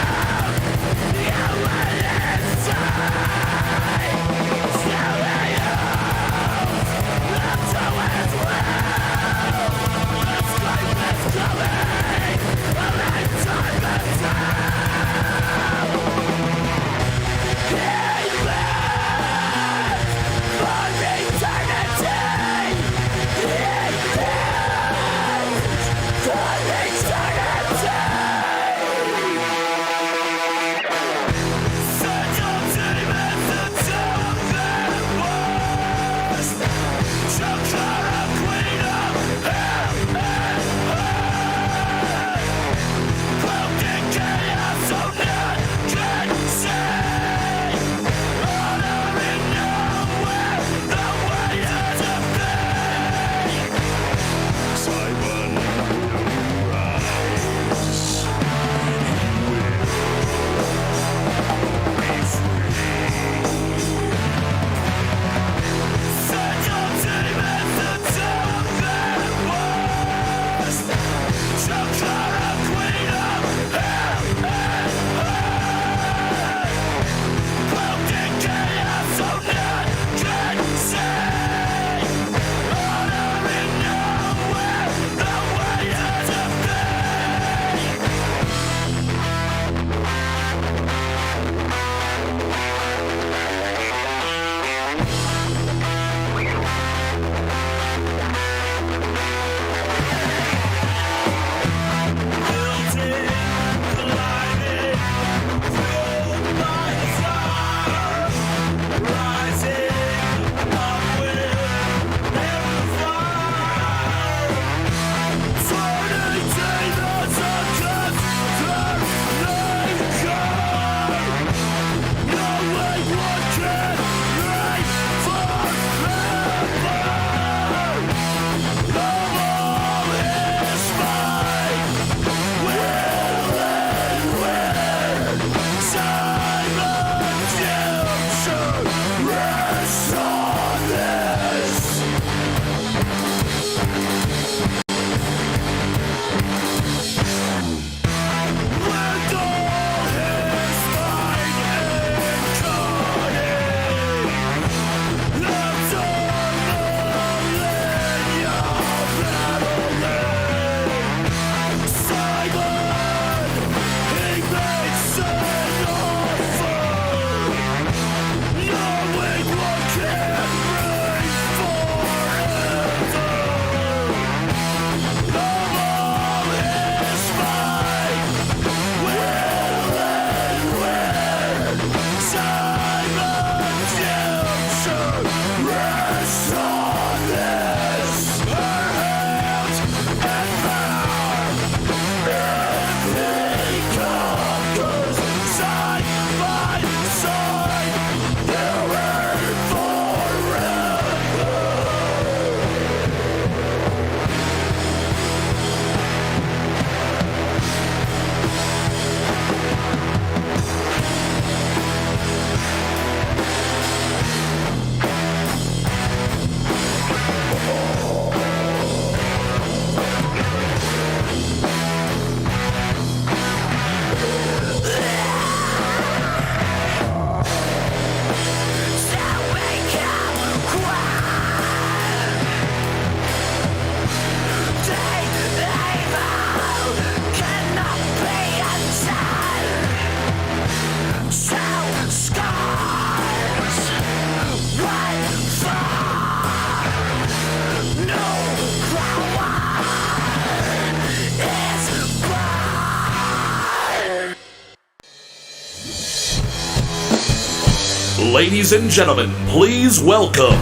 Ladies and gentlemen, please welcome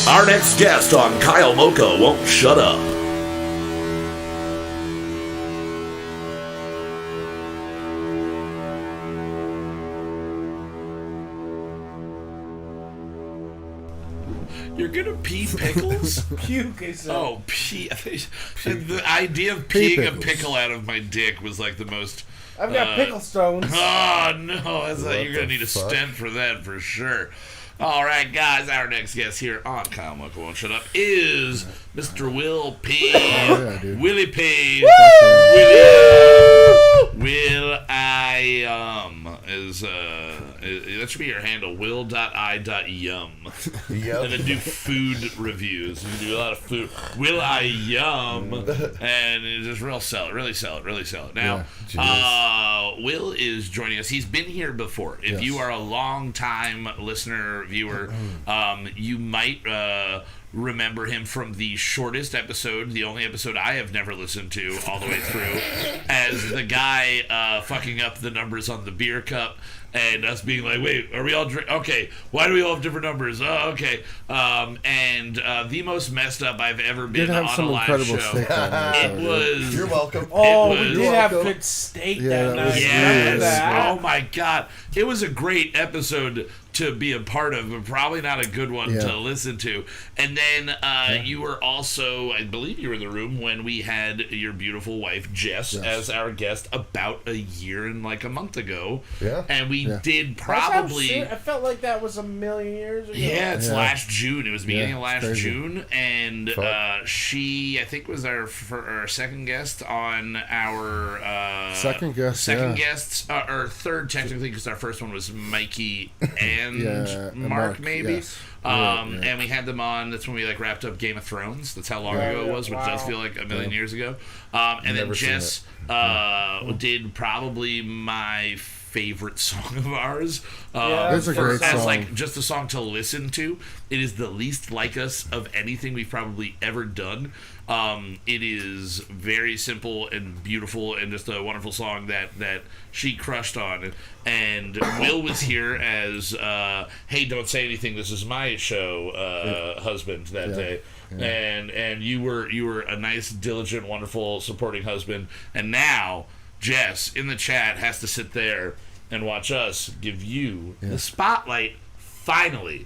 our next guest on Kyle Moucha Won't Shut Up. You're gonna pee pickles? Puke is Oh, pee. The idea of peeing a pickles. pickle out of my dick was like the most. I've got pickle stones. Oh no, you're gonna the need a fuck? stent for that for sure. All right, guys, our next guest here on Kyle Moucha Won't Shut Up is Mr. Will P. yeah, dude. Willie P. Will is that should be your handle, will.i.yum. Yep. And then do food reviews. You can do a lot of food. Will I yum? And just really sell it. Now, Will is joining us. He's been here before. If Yes. you are a long-time listener, viewer, you might remember him from the shortest episode, the only episode I have never listened to all the way through, as the guy fucking up the numbers on the beer cup. And us being like, wait, are we all okay, why do we all have different numbers? Oh, okay. And the most messed up I've ever been Did have on some a live incredible show. steak on there, It so, dude. was... You're welcome. Oh, It we was- did have Welcome. good steak Yeah, that that night. was Remember Yes. that? Oh my God. It was a great episode to be a part of, but probably not a good one Yeah. to listen to. And then you were also, I believe you were in the room when we had your beautiful wife, Jess, Yes. as our guest about a year and like a month ago. Yeah. And we Yeah. did That sounds probably... serious. I felt like that was a million years ago. Yeah, it's Yeah. last June. It was beginning of last crazy. June, and Fuck. she, I think, was our second guest on our Second guest, or third technically, because our first one was Mikey and Yeah, and Mark, Mark, maybe. yes. Yeah. And we had them on. That's when we like wrapped up Game of Thrones. That's how long ago it was, which does feel like a million years ago. And then Never seen Jess did probably my favorite song of ours. It's a great as song. like just a song to listen to. It is the least like us of anything we've probably ever done. It is very simple and beautiful and just a wonderful song that she crushed on. And Will was here as hey, don't say anything, this is my show husband that day. And you were a nice, diligent, wonderful, supporting husband. And now Jess in the chat has to sit there and watch us give you the spotlight. Finally.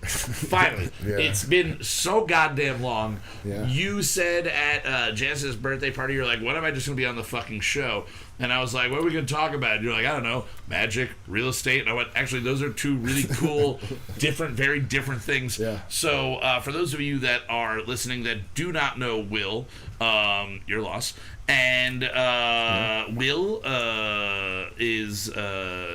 Yeah. It's been so goddamn long. Yeah. You said at Jess's birthday party, you're like, when am I just going to be on the fucking show? And I was like, what are we going to talk about? And you're like, I don't know, magic, real estate. And I went, actually, those are two really cool, very different things. Yeah. So for those of you that are listening that do not know Will, your loss. And Will is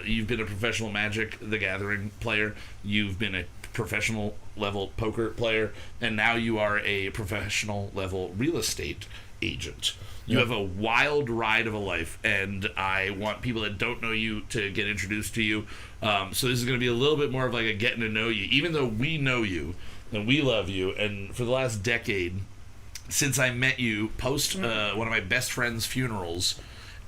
you've been a professional Magic the Gathering player. You've been a professional level poker player, and now you are a professional level real estate agent. You have a wild ride of a life, and I want people that don't know you to get introduced to you. So this is going to be a little bit more of like a getting to know you, even though we know you and we love you. And for the last decade, since I met you post one of my best friend's funerals,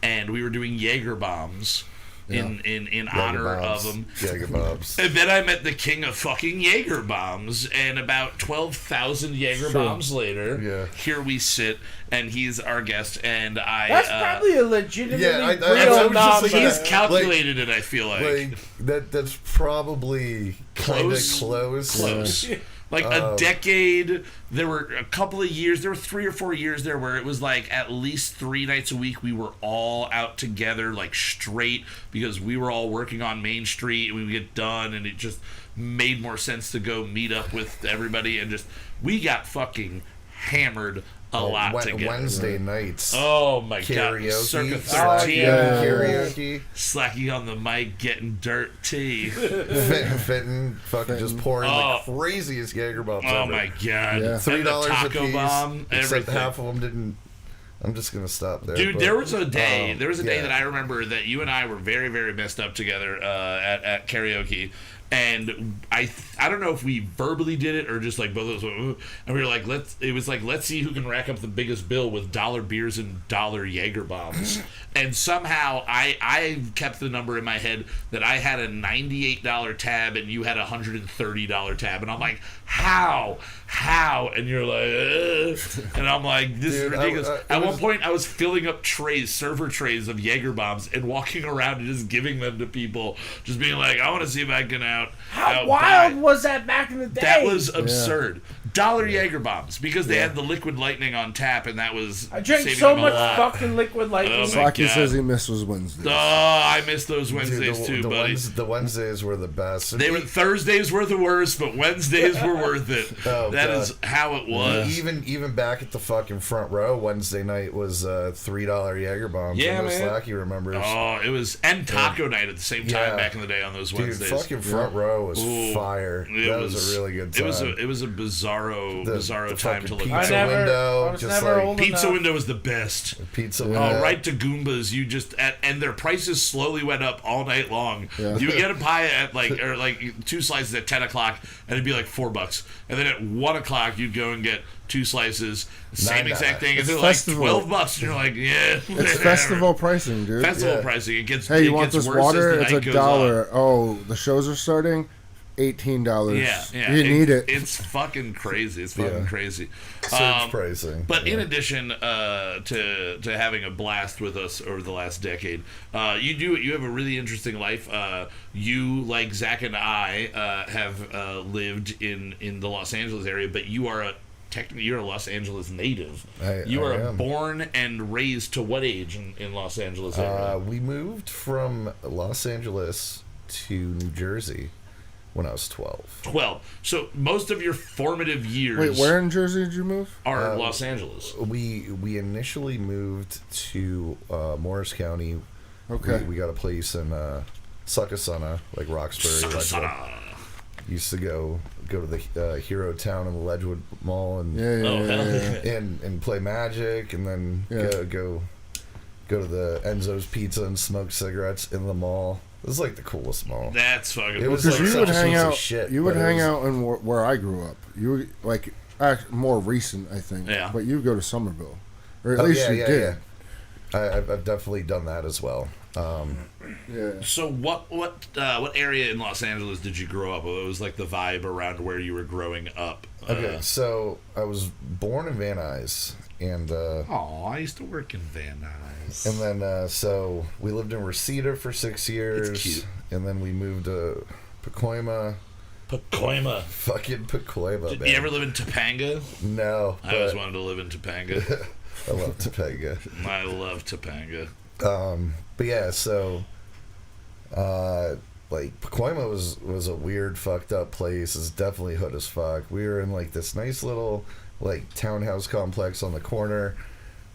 and we were doing Jaeger bombs in honor of him. Jaeger bombs. And then I met the king of fucking Jaeger bombs, and about 12,000 Jaeger bombs later, here we sit, and he's our guest, and That's probably a legitimately I real was just number. thinking he's that. calculated it, I feel like. That's probably kind of close. Like a decade. There were a couple of years. There were 3 or 4 years there where it was like at least 3 nights a week we were all out together, like straight, because we were all working on Main Street and we would get done, and it just made more sense to go meet up with everybody, and just we got fucking hammered a lot together. Wednesday nights. Oh my Karaoke. god! Circa Slacking 13, karaoke. slacking on the mic, getting dirty. Fitting, fucking just pouring Oh. the craziest Jaeger bombs Oh ever. my god! Yeah. And the $3 a taco piece. bomb, Except everything. half of them didn't. I'm just gonna stop there. Dude, but, there was a day. There was a day yeah. that I remember that you and I were very, very messed up together at karaoke, And I don't know if we verbally did it or just like both of us went, "Ooh," and we were like, let's see who can rack up the biggest bill with dollar beers and dollar Jaeger bombs. And somehow I kept the number in my head that I had a $98 tab and you had a $130 tab, and I'm like, how? And you're like, ugh. And I'm like, this is ridiculous. At one point, I was filling up server trays of Jaeger bombs and walking around and just giving them to people, just being like, I want to see if I can How wild was that back in the day? That was absurd. Dollar Jaeger bombs, because they had the liquid lightning on tap, and that was I drank so much fucking liquid lightning. Slocky says he misses Wednesdays. Oh, I miss those Wednesdays too, buddy. The Wednesdays were the best. Thursdays were the worst, but Wednesdays were worth it. That is how it was. Even back at the fucking front row, Wednesday night was $3 Jaeger bombs. Yeah, man. Slacky remembers. Oh, it was, and taco night at the same time back in the day on those Wednesdays. Dude, fucking front row was fire. That was a really good time. It was a bizarro time to look pizza at. window. Pizza window was the best. Pizza window. Right to Goombas. You just and their prices slowly went up all night long. Yeah. You would get a pie at like 2 slices at 10 o'clock, and it'd be like $4. And then at 1 o'clock, you'd go and get 2 slices, same exact thing, and they're like $12. And you're like, yeah, it's festival pricing, dude. Festival pricing. It gets. Hey, you want this water? It's $1. On. Oh, the shows are starting. $18. Yeah. You need it. It's fucking crazy. It's fucking crazy. Surge pricing. But in addition to having a blast with us over the last decade, you have a really interesting life. You, like Zach and I, have lived in the Los Angeles area, but you are you're a Los Angeles native. You are born and raised to what age in Los Angeles area? We moved from Los Angeles to New Jersey when I was 12. 12. So most of your formative years. Wait, where in Jersey did you move? Are Los Angeles. We initially moved to Morris County. Okay. We got a place in Succossana, like Roxbury. Used to go to the Hero Town in the Ledgewood Mall and and play Magic, and then go to the Enzo's Pizza and smoke cigarettes in the mall. It was like the coolest mall. That's fucking. It was because like you would hang out. Shit, you would hang out in where I grew up. You would, like more recent, I think. Yeah. But you go to Somerville, or at least you did. Yeah. I've definitely done that as well. So what area in Los Angeles did you grow up? What was like the vibe around where you were growing up? Okay, so I was born in Van Nuys, and I used to work in Van Nuys. And then so we lived in Reseda for 6 years. It's cute. And then we moved to Pacoima. Fucking Pacoima, Did man. you ever live in Topanga? No. I always wanted to live in Topanga. I love Topanga. I love Topanga. But yeah, so like Pacoima was a weird, fucked up place. It's definitely hood as fuck. We were in like this nice little like townhouse complex on the corner,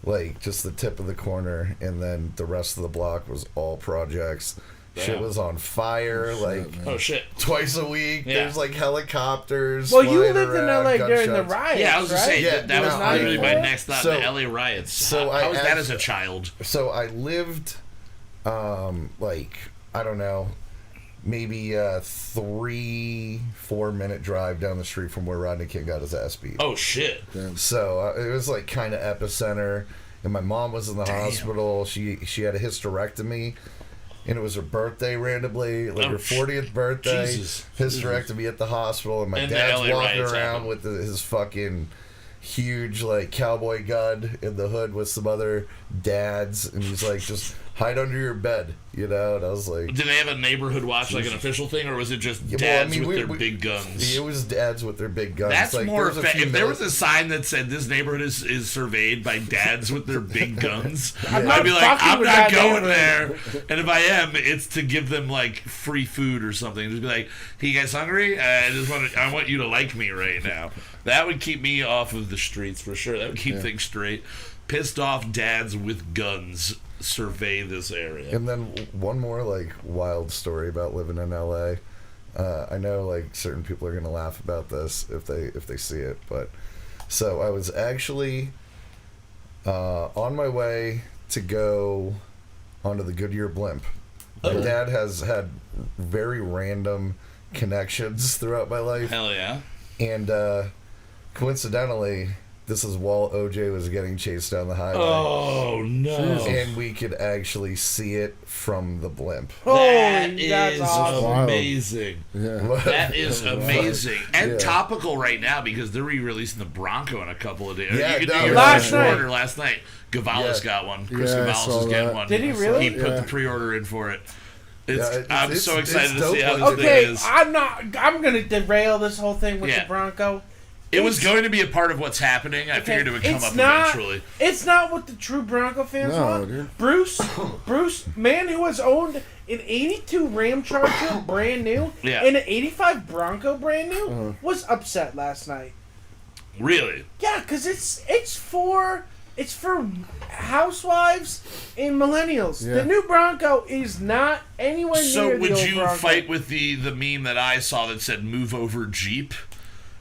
like just the tip of the corner, and then the rest of the block was all projects. Damn. Shit was on fire, twice a week. Yeah. There's like helicopters. Well, you lived in LA during the riots. Yeah, I was just saying that was literally my next thought. So, the LA riots. So how was that as a child? So I lived, like I don't know, maybe a 3-4 minute drive down the street from where Rodney King got his ass beat. Oh shit! Damn. So it was like kind of epicenter, and my mom was in the hospital. She had a hysterectomy. And it was her birthday randomly, like her 40th birthday. Hysterectomy at the hospital, and my dad's walking around with his fucking huge like cowboy gun in the hood with some other dads, and he's like, just hide under your bed, you know. And I was like, did they have a neighborhood watch, like an official thing, or was it just dads with their big guns? It was dads with their big guns. That's like, more if there was a sign that said this neighborhood is surveyed by dads with their big guns, I'd be like, I'm not going there. And if I am, it's to give them like free food or something. Just be like, hey, you guys hungry? I want you to like me right now. That would keep me off of the streets for sure. That would keep things straight. Pissed off dads with guns survey this area. And then one more like wild story about living in LA. I know like certain people are gonna laugh about this if they see it, but so I was actually on my way to go onto the Goodyear blimp. My dad has had very random connections throughout my life. Hell yeah. And coincidentally, this is while OJ was getting chased down the highway. Oh, no. And we could actually see it from the blimp. That is that's awesome. amazing. Yeah. That is amazing. And topical right now because they're re-releasing the Bronco in a couple of days. Yeah, you could no, do your last pre-order last night. Gavalis got one. Chris Gavalis is getting one. Did he really? He put the pre-order in for it. I'm so it's excited to dope see how when this it thing Okay, is. I'm gonna derail this whole thing with the Bronco. It was going to be a part of what's happening. I figured it would come up eventually. It's not what the true Bronco fans want. Dude. Bruce, man who has owned an 82 Ram Charger brand new and an 85 Bronco brand new was upset last night. Really? Yeah, because it's for housewives and millennials. Yeah. The new Bronco is not anywhere near the old Bronco. So would you fight with the meme that I saw that said "Move over Jeep"?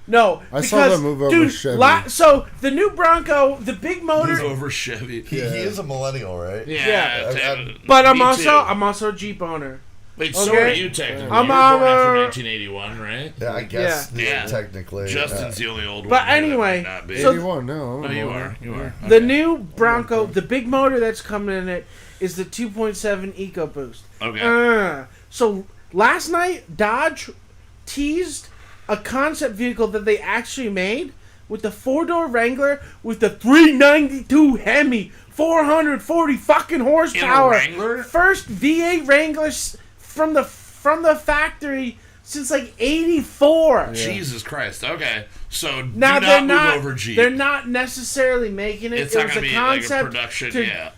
No, I saw the move over Chevy. So the new Bronco, the big motor. Move over Chevy. He is a millennial, right? Yeah. But I'm also a Jeep owner. Wait, so are you technically? I'm you were born after 1981, right? Yeah, I guess. Yeah. Technically. Justin's the only old one. But anyway, so 81, no, you are. You are. The new Bronco, the big motor that's coming in it is the 2.7 EcoBoost. Okay. So last night, Dodge teased a concept vehicle that they actually made with the 4-door Wrangler with the 392 Hemi, 440 fucking horsepower. In a Wrangler? First V8 Wranglers from the factory since like '84. Yeah. Jesus Christ. Okay. So now do they're not move over Jeep. They're not necessarily making it. It's it not was going to a be like a concept production, to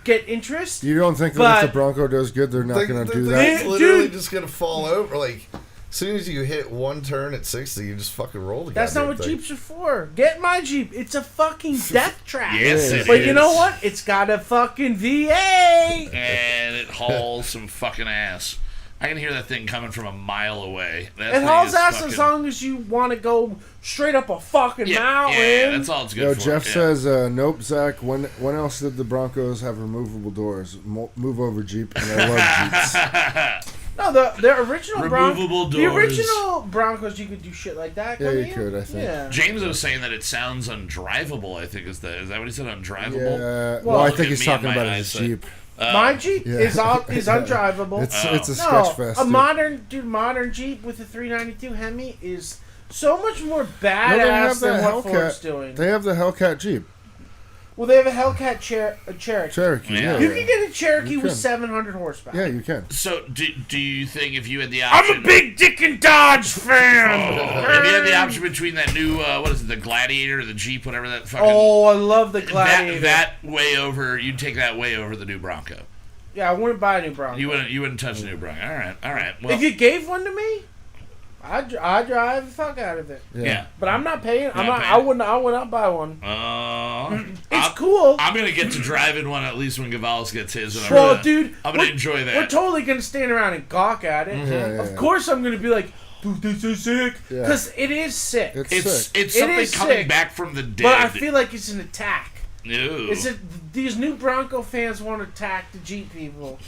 get interest. You don't think that if the Bronco does good, they're not going to do that? It's literally just going to fall over. Like, as soon as you hit one turn at 60, you just fucking roll the That's not what thing. Jeeps are for. Get my Jeep. It's a fucking death trap. Yes, it but is. you know what? It's got a fucking V8. And it hauls some fucking ass. I can hear that thing coming from a mile away. It hauls ass as long as you want to go straight up a fucking mountain. Yeah, that's all it's good for. Jeff says, nope, Zach, when else did the Broncos have removable doors? Move over Jeep, and I love Jeeps. No, the original removable doors. The original Broncos, you could do shit like that. Yeah, you could, I think. Yeah. James was saying that it sounds undrivable, I think is that what he said, undrivable? Yeah, well I think he's talking about his Jeep. My Jeep is undrivable. It's a sketch fest. A modern Jeep with a 392 Hemi is so much more badass than what Ford's doing. They have the Hellcat Jeep. Well, they have a Hellcat Cherokee. Yeah. You can get a Cherokee with 700 horsepower. Yeah, you can. So, do you think if you had the option... I'm a big Dick and Dodge fan! If you had the option between that new, what is it, the Gladiator or the Jeep, whatever that fucking... Oh, I love the Gladiator. That way over, you'd take that way over the new Bronco. Yeah, I wouldn't buy a new Bronco. You wouldn't touch the new Bronco. All right. Well, if you gave one to me, I'd drive the fuck out of it. Yeah. But I'm not paying. I would not buy one. It's cool. I'm gonna get to drive in one at least when Gavalis gets his. Dude, I'm gonna enjoy that. We're totally gonna stand around and gawk at it. Of course, I'm gonna be like, dude, this is sick. Because it is sick. It's something coming back from the dead. But I feel like it's an attack. No. These new Bronco fans want to attack the Jeep people.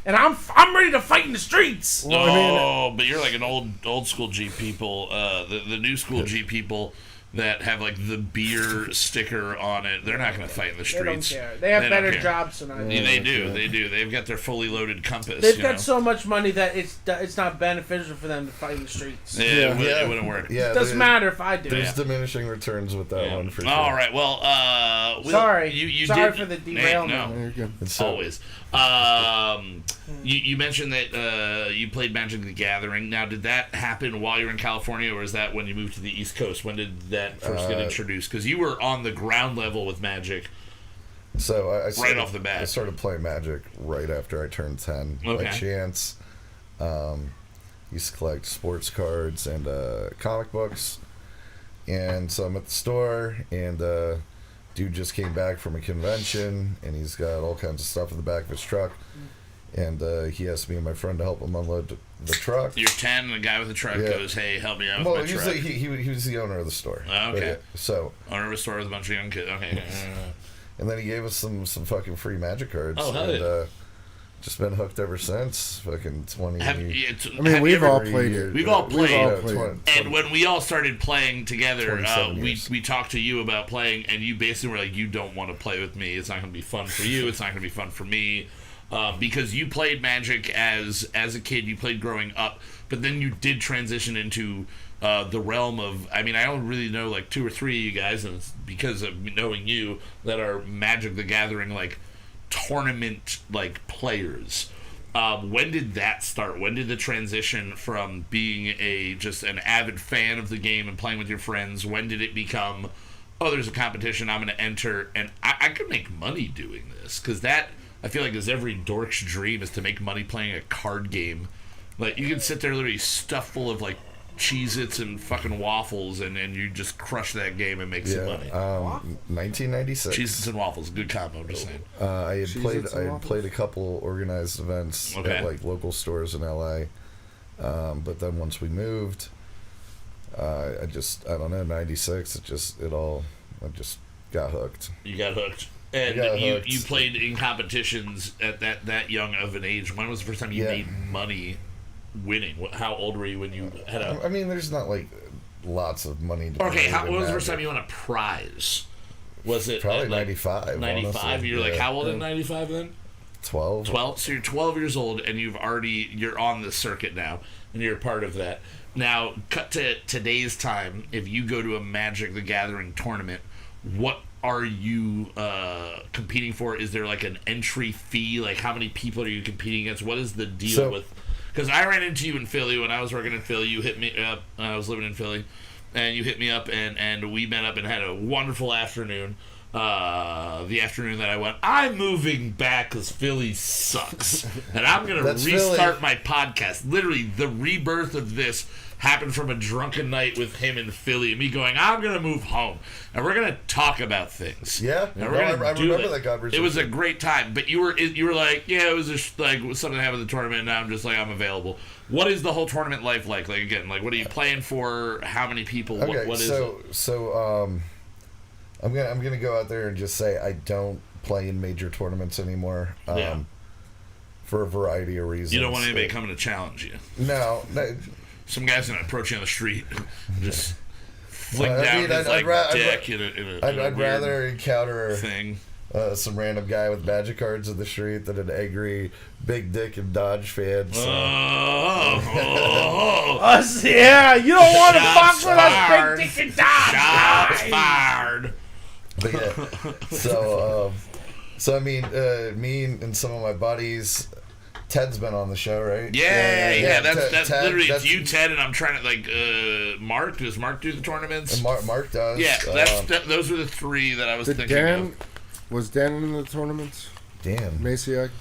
And I'm ready to fight in the streets. Well, but you're like an old school Jeep people. The new school Jeep people that have like the beer sticker on it. They're not going to fight in the streets. They don't care. They have better jobs than I do. They do. They've got their fully loaded Compass. They've got so much money that it's not beneficial for them to fight in the streets. It wouldn't work. Yeah, it doesn't matter if I do. There's diminishing returns with that one for sure. All right. Well, sorry. You sorry did, for the derailment. No, you're good. It's always. You mentioned that you played Magic the Gathering. Now, did that happen while you were in California, or is that when you moved to the East Coast? When did that first get introduced? Because you were on the ground level with Magic. So I right off the bat. I started playing Magic right after I turned 10. By chance. Used to collect sports cards and comic books. And so I'm at the store, and dude just came back from a convention, and he's got all kinds of stuff in the back of his truck. And he asked me and my friend to help him unload the truck. You're 10, and the guy with the truck goes, "Hey, help me out with my truck." He was the owner of the store. Okay. So owner of a store with a bunch of young kids. Okay. And then he gave us some fucking free Magic cards. Oh, hell yeah. just been hooked ever since. Fucking 20. We've all played it. We've all played. 20, and when we all started playing together, we talked to you about playing, and you basically were like, you don't want to play with me. It's not going to be fun for you. It's not going to be fun for me. Because you played Magic as a kid, you played growing up, but then you did transition into the realm of, I only really know like 2 or 3 of you guys, and it's because of knowing you, that are Magic the Gathering like tournament like players. When did that start? When did the transition from being just an avid fan of the game and playing with your friends, when did it become, oh, there's a competition, I'm going to enter, and I could make money doing this? Because that, I feel like, is every dork's dream, is to make money playing a card game. Like, you can sit there literally stuffed full of like Cheez-Its and fucking waffles, and you just crush that game and make some money. 1996. Cheez-Its and waffles, good combo. I'm just saying. I had played a couple organized events at like local stores in LA, but then once we moved, I don't know, 96. I just got hooked. You got hooked. And you played in competitions at that young of an age. When was the first time you made money winning? How old were you when you had a... there's not like lots of money to Okay, when was the first time you won a prize? Was it probably 95? 95? You're like, how old in 95 then? 12. 12? So you're 12 years old, and you're on the circuit now, and you're a part of that. Now, cut to today's time, if you go to a Magic the Gathering tournament, what are you competing for? Is there like an entry fee? Like, how many people are you competing against? What is the deal with... Because I ran into you in Philly when I was working in Philly. You hit me up. I was living in Philly. And you hit me up, and we met up and had a wonderful afternoon. The afternoon that I went, I'm moving back because Philly sucks. And I'm going to restart my podcast. Literally, the rebirth of this happened from a drunken night with him in Philly and me going, I'm going to move home. And we're going to talk about things. Yeah. And I remember that conversation. It was a great time. But you were like, yeah, it was just like something that happened at the tournament, and now I'm just like, I'm available. What is the whole tournament life like? Like, again, like, what are you playing for? How many people? Okay, what is it? So I'm gonna go out there and just say I don't play in major tournaments anymore. For a variety of reasons. You don't want anybody coming to challenge you. No. Some guy's gonna approach you on the street, just flick down his dick in a I'd rather encounter thing. Some random guy with magic cards in the street than an angry big dick and Dodge fan. So. Us, yeah, you don't want to fuck with us, big dick and Dodge. Shots fired. But yeah, so I mean, me and some of my buddies. Ted's been on the show, right? Yeah. That's Ted, literally it's you, Ted, and I'm trying to Mark. Does Mark do the tournaments? And Mark does. Yeah, those were the 3 that I was thinking of. Was Dan in the tournaments? Dan Maciak?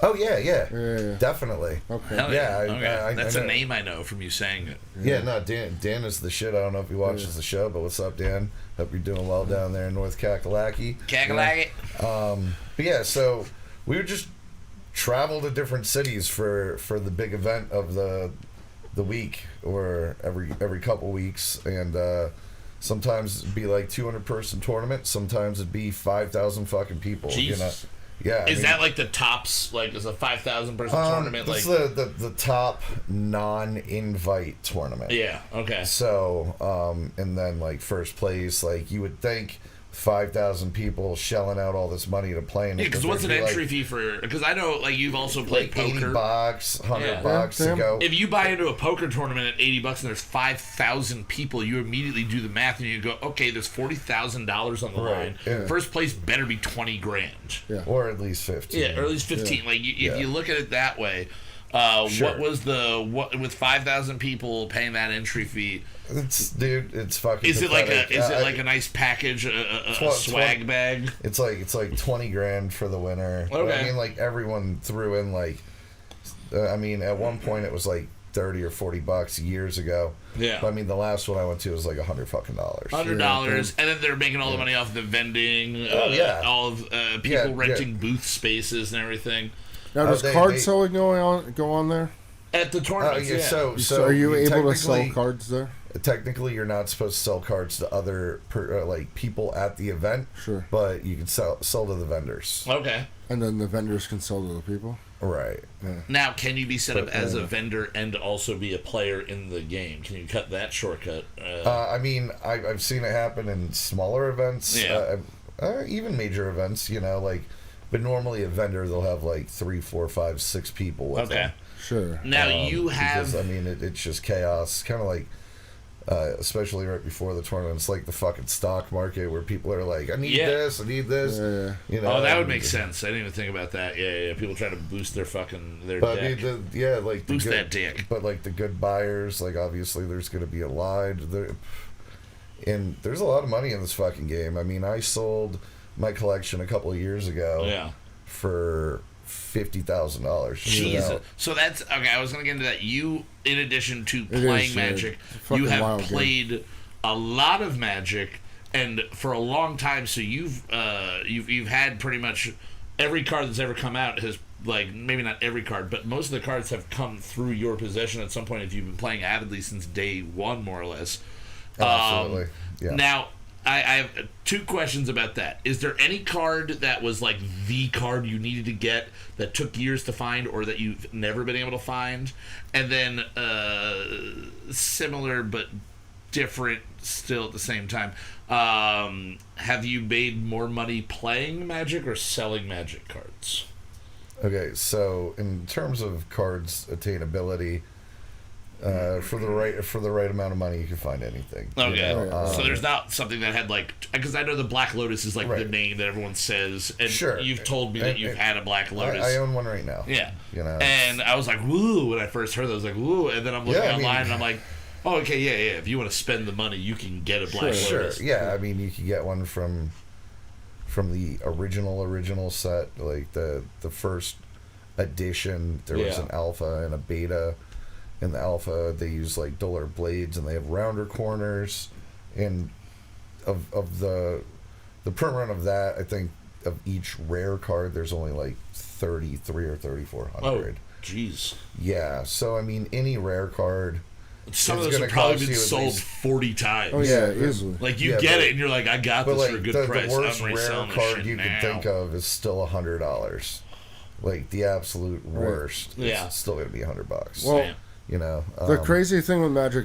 Oh yeah, definitely. Okay. Yeah, that's a name I know from you saying it. Yeah, no, Dan is the shit. I don't know if he watches the show, but what's up, Dan? Hope you're doing well down there in North Kakalaki. But yeah, so we were just travel to different cities for the big event of the week or every couple weeks, and sometimes it'd be like 200-person tournament, sometimes it'd be 5,000 fucking people. Jeez. You know? Yeah. Is that like the tops? Like, is a 5,000 person tournament? This is the top non-invite tournament. Yeah. Okay. So and then like first place, like you would think 5,000 people shelling out all this money to play in it. Yeah, because what's an entry fee for... Because I know, like, you've also played like poker. $80, $100 to go. If you buy into a poker tournament at $80 and there's 5,000 people, you immediately do the math and you go, okay, there's $40,000 on the line. Yeah. First place better be 20 grand. Yeah. Or at least 15. Yeah, or at least 15. Yeah. Like, if you look at it that way, sure. What was with 5,000 people paying that entry fee... It's fucking. Is pathetic. It like a nice package, a swag bag? It's like 20 grand for the winner. Okay. I mean, like everyone threw in like, I mean, at one point it was like $30 or $40 years ago. Yeah. But I mean, the last one I went to was like $100 fucking $100, and then they're making all the money off the vending. All of people renting booth spaces and everything. Now, does card selling go on there? At the tournament, So are you able to sell cards there? Technically, you're not supposed to sell cards to other people at the event. Sure. But you can sell to the vendors. Okay. And then the vendors can sell to the people? Right. Yeah. Now, can you be set up as a vendor and also be a player in the game? Can you cut that shortcut? I mean, I've seen it happen in smaller events, even major events, you know, like, but normally a vendor, they'll have like 3, 4, 5, 6 people with them. Sure. Now, you have... Because, I mean, it's just chaos. Kind of like, especially right before the tournament, it's like the fucking stock market where people are like, I need this, I need this. Yeah. You know, that would make sense. I didn't even think about that. Yeah. People try to boost their deck. I mean, like boost that dick. But like the good buyers, like obviously there's going to be a line. And there's a lot of money in this fucking game. I mean, I sold my collection a couple of years ago for $50,000. Jesus. So that's okay. I was going to get into that. You, in addition to playing Magic, you have played a lot of Magic, and for a long time. So you've had pretty much every card that's ever come out has, like, maybe not every card, but most of the cards have come through your possession at some point. If you've been playing avidly since day one, more or less. Absolutely. Now, I have 2 questions about that. Is there any card that was like the card you needed to get that took years to find or that you've never been able to find? And then similar but different still at the same time. Have you made more money playing Magic or selling Magic cards? Okay, so in terms of cards attainability, for the right amount of money, you can find anything. Okay, you know? So there's not something that had like, because I know the Black Lotus is like the name that everyone says, and you've told me that you've had a Black Lotus. I own one right now. Yeah, you know, and I was like, woo, when I first heard that, I was like, woo, and then I'm looking online and I'm like, oh, okay, yeah. If you want to spend the money, you can get a Black Lotus. Sure, yeah. I mean, you can get one from the original set, like the first edition. There was an alpha and a beta. In the alpha, they use like duller blades, and they have rounder corners. And of the print run of that, I think of each rare card, there's only like 33 or 3,400. Oh, jeez. Yeah. So I mean, any rare card. Some of those have probably been sold 40 times. Oh yeah, easily. Like you get it, and you're like, I got this for a good price. The worst I'm rare card you now. can think of is still $100. Like the absolute worst. Yeah. It's still gonna be $100. Well, you know, the crazy thing with Magic,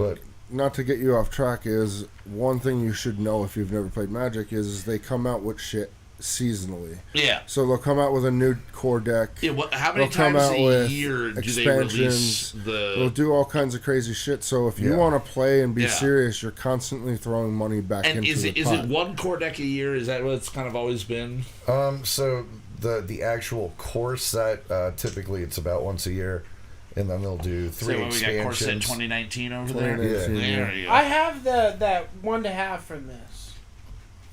not to get you off track, is one thing you should know if you've never played Magic is they come out with shit seasonally. Yeah. So they'll come out with a new core deck. Yeah. How many times a year do they release the? They'll do all kinds of crazy shit. So if you want to play and be serious, you're constantly throwing money back into the pot. Is it one core deck a year? Is that what it's kind of always been? So the actual core set, typically it's about once a year. And then they'll do 3 expansions. We got Core Set 2019 over there. Yeah. I have that 1 to half from this.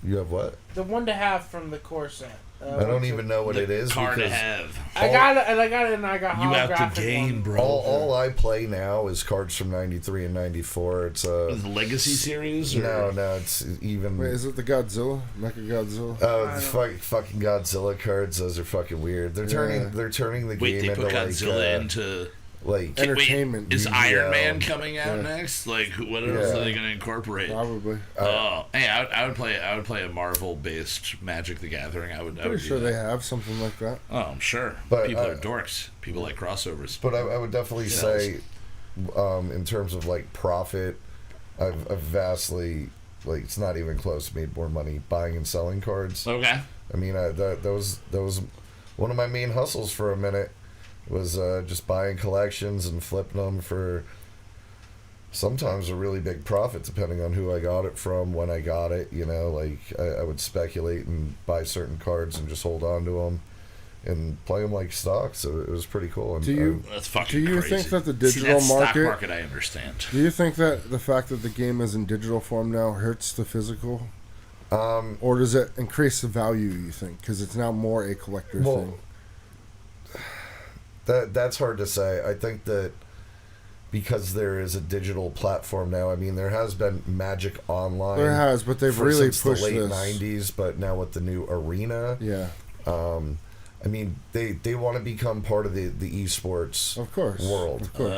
You have what? The 1 to half from the core set. I don't even know what it is. Card to have. I got it, and I got you holographic out the game, one. bro. All I play now is cards from 93 and 94. It's is it the Legacy series? Or? No, it's even. Wait, is it the Godzilla? Mecha Godzilla? Oh, the fucking Godzilla cards. Those are fucking weird. They're turning the game they into put Godzilla into. Like entertainment. Is Iron Man coming out next? Like, what else are they going to incorporate? Probably. Hey, I would play a Marvel-based Magic the Gathering. Pretty sure they have something like that. Oh, I'm sure. But people are dorks. People like crossovers. But I would definitely say, in terms of like profit, I've vastly, like, it's not even close. Made more money buying and selling cards. Okay. I mean, that was one of my main hustles for a minute. Was just buying collections and flipping them for sometimes a really big profit, depending on who I got it from, when I got it. You know, like I would speculate and buy certain cards and just hold on to them and play them like stock. So it was pretty cool. And that's fucking crazy. Think that the digital stock market, I understand. Do you think that the fact that the game is in digital form now hurts the physical? Or does it increase the value, you think? Because it's now more a collector thing. That's hard to say. I think that because there is a digital platform now, I mean, there has been Magic Online. There has, but they've really pushed the late this. 90s, but now with the new Arena. Yeah. I mean, they want to become part of the esports world. Of course.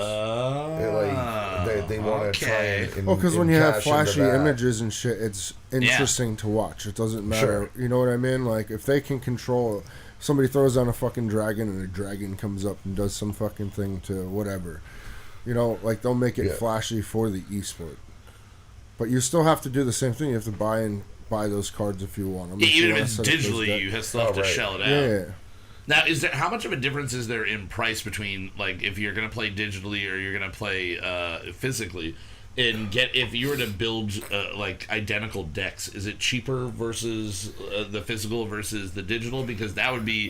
They want to try and because when you have flashy images and shit, it's interesting to watch. It doesn't matter. Sure. You know what I mean? Like, if they can control somebody throws on a fucking dragon and a dragon comes up and does some fucking thing to whatever. You know, like they'll make it flashy for the esport. But you still have to do the same thing. You have to buy those cards if you want them. Even if it's digitally, you still have to shell it out. Yeah. Now, how much of a difference is there in price between, like, if you're going to play digitally or you're going to play physically? If you were to build, like, identical decks, is it cheaper versus the physical versus the digital? Because that would be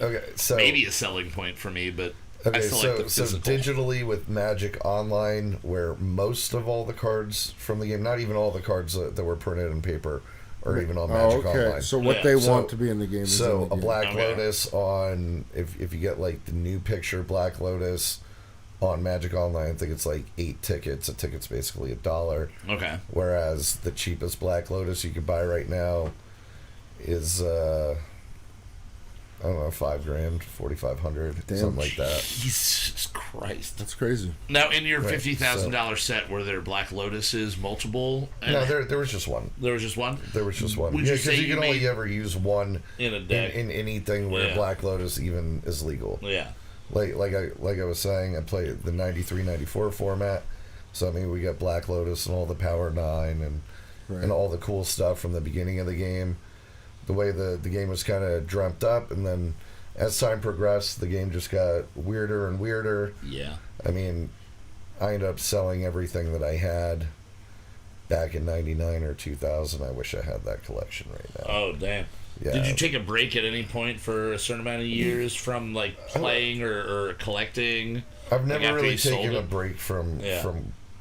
maybe a selling point for me, but I still like the physical. So digitally with Magic Online, where most of all the cards from the game, not even all the cards that were printed in paper, or even on Magic Online. So what they want to be in the game is so in the a game. Black Lotus on, if you get like the new picture Black Lotus on Magic Online, I think it's like 8 tickets. A ticket's basically $1. Okay. Whereas the cheapest Black Lotus you could buy right now is I don't know, $5,000, $4,500, something like that. Jesus Christ, that's crazy. Now, in your $50,000 set, were there Black Lotuses multiple? No, there was just one. There was just one. There was just one. Would you say you can only ever use one in a deck in anything where Black Lotus even is legal? Yeah. Like I was saying, I play the 93-94 format, so I mean we got Black Lotus and all the Power 9 and all the cool stuff from the beginning of the game. The way the game was kind of dreamt up, and then as time progressed, the game just got weirder and weirder. Yeah. I mean, I ended up selling everything that I had back in 99 or 2000. I wish I had that collection right now. Oh, damn. Yeah. Did you take a break at any point for a certain amount of years from, like, playing or collecting? I've never really taken a break from